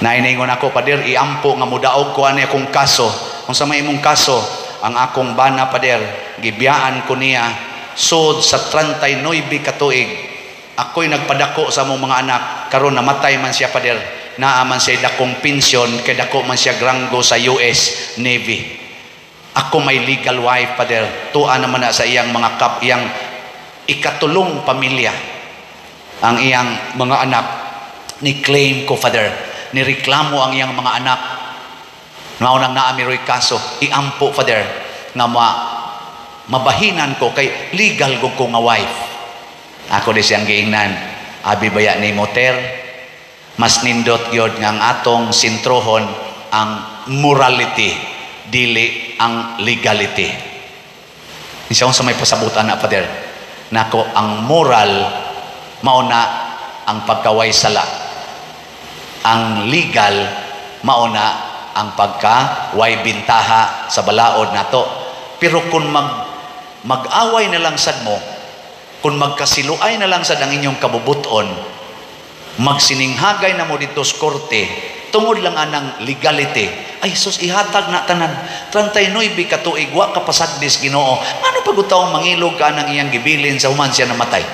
naingon ako pader iampo nga mudaog ko ani akong kaso. Unsa may imong kaso? Ang akong bana pader gibiyaan ko niya sud sa 39 katuig. Ako'y nagpadako sa among mga anak karon namatay man siya pader. Naa man siya dakong pensyon kay dako man siya granggo sa US Navy. Ako may legal wife pader. Tuan naman na sa iyang mga iyang ikatulong pamilya. Ang iyang mga anak ni claim ko father. Nireklamo ang iyang mga anak. Maunang naamiroy kaso. Iampo father nga mabahinan ko kay legal ko nga wife. Ako di siyang giingnan. Abi baya ni moter. Mas nindot yun nga ang atong sintrohon ang morality. Dili ang legality. Isa sa may pasabutan na pader. Nako ang moral mauna ang pagkaway sala. Ang legal mauna ang pagkaway bintaha sa balaod nato. Pero kung mag-away na lang sad mo, kung magkasiluay na lang sad ang inyong kabubuton, magsininghagay na mo dito sa korte, tungod lang anang legality, ay sus ihatag na tanan 39 katuig wa ka pasagdis Ginoo. Ano pag utaw mangilog ka nang iyang gibilin sa human siya namatay?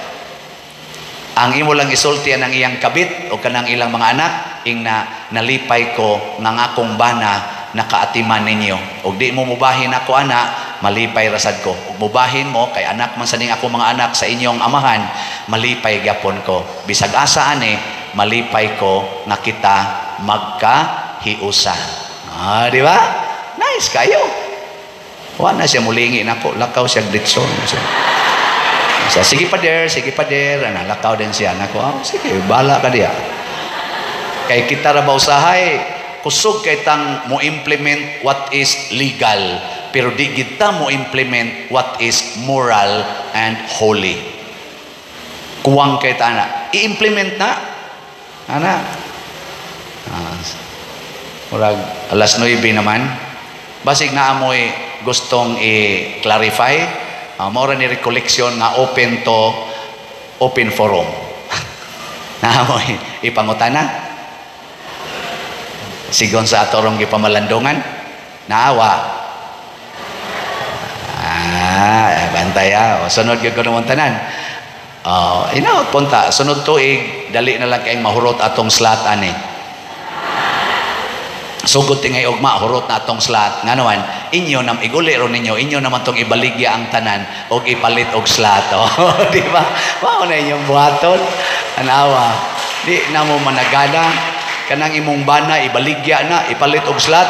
Ang imo lang isulti ang iyang kabit o kanang ilang mga anak ing nalipay ko ng akong bana nakaatiman ninyo. Og di mo mubahin ako ana, malipay rasad ko. Og mubahin mo kay anak man sa ning ako mga anak sa inyong amahan, malipay gyapon ko. Bisag asa ani, malipay ko nga kita magkahiusa. Ah, di ba? Nice kayo. Wa na siya mulingi nako, lakaw siya ditson. So, sige pa der, ana lakaw din siya nako. Oh, sige, bala ka diya. Kay kita ra ba usahay, kusog kay tang mo implement what is legal, pero di kita mo implement what is moral and holy. Kuwang kay ta ana, i-implement na. Ana. Murag alas 9 naman. Basig na amoy gustong i-clarify. Maura ni recollection na open forum. Na amoy ipangutana. Sigon sa atorong gipamalandungan. Naawa. Bantaya. Sunod gyud ko naman tanan. Inaot punta. Sunod tuig, dali na lang kayong mahurot atong slot ani. sugod tingay ugma hurot na atong slot nga naman inyo nam iguli ron ninyo inyo naman tong ibaligya ang tanan og ipalit og slot di ba mao na inyong buhaton anawa di na mo managana kanang imong bana ibaligya na ipalit og slot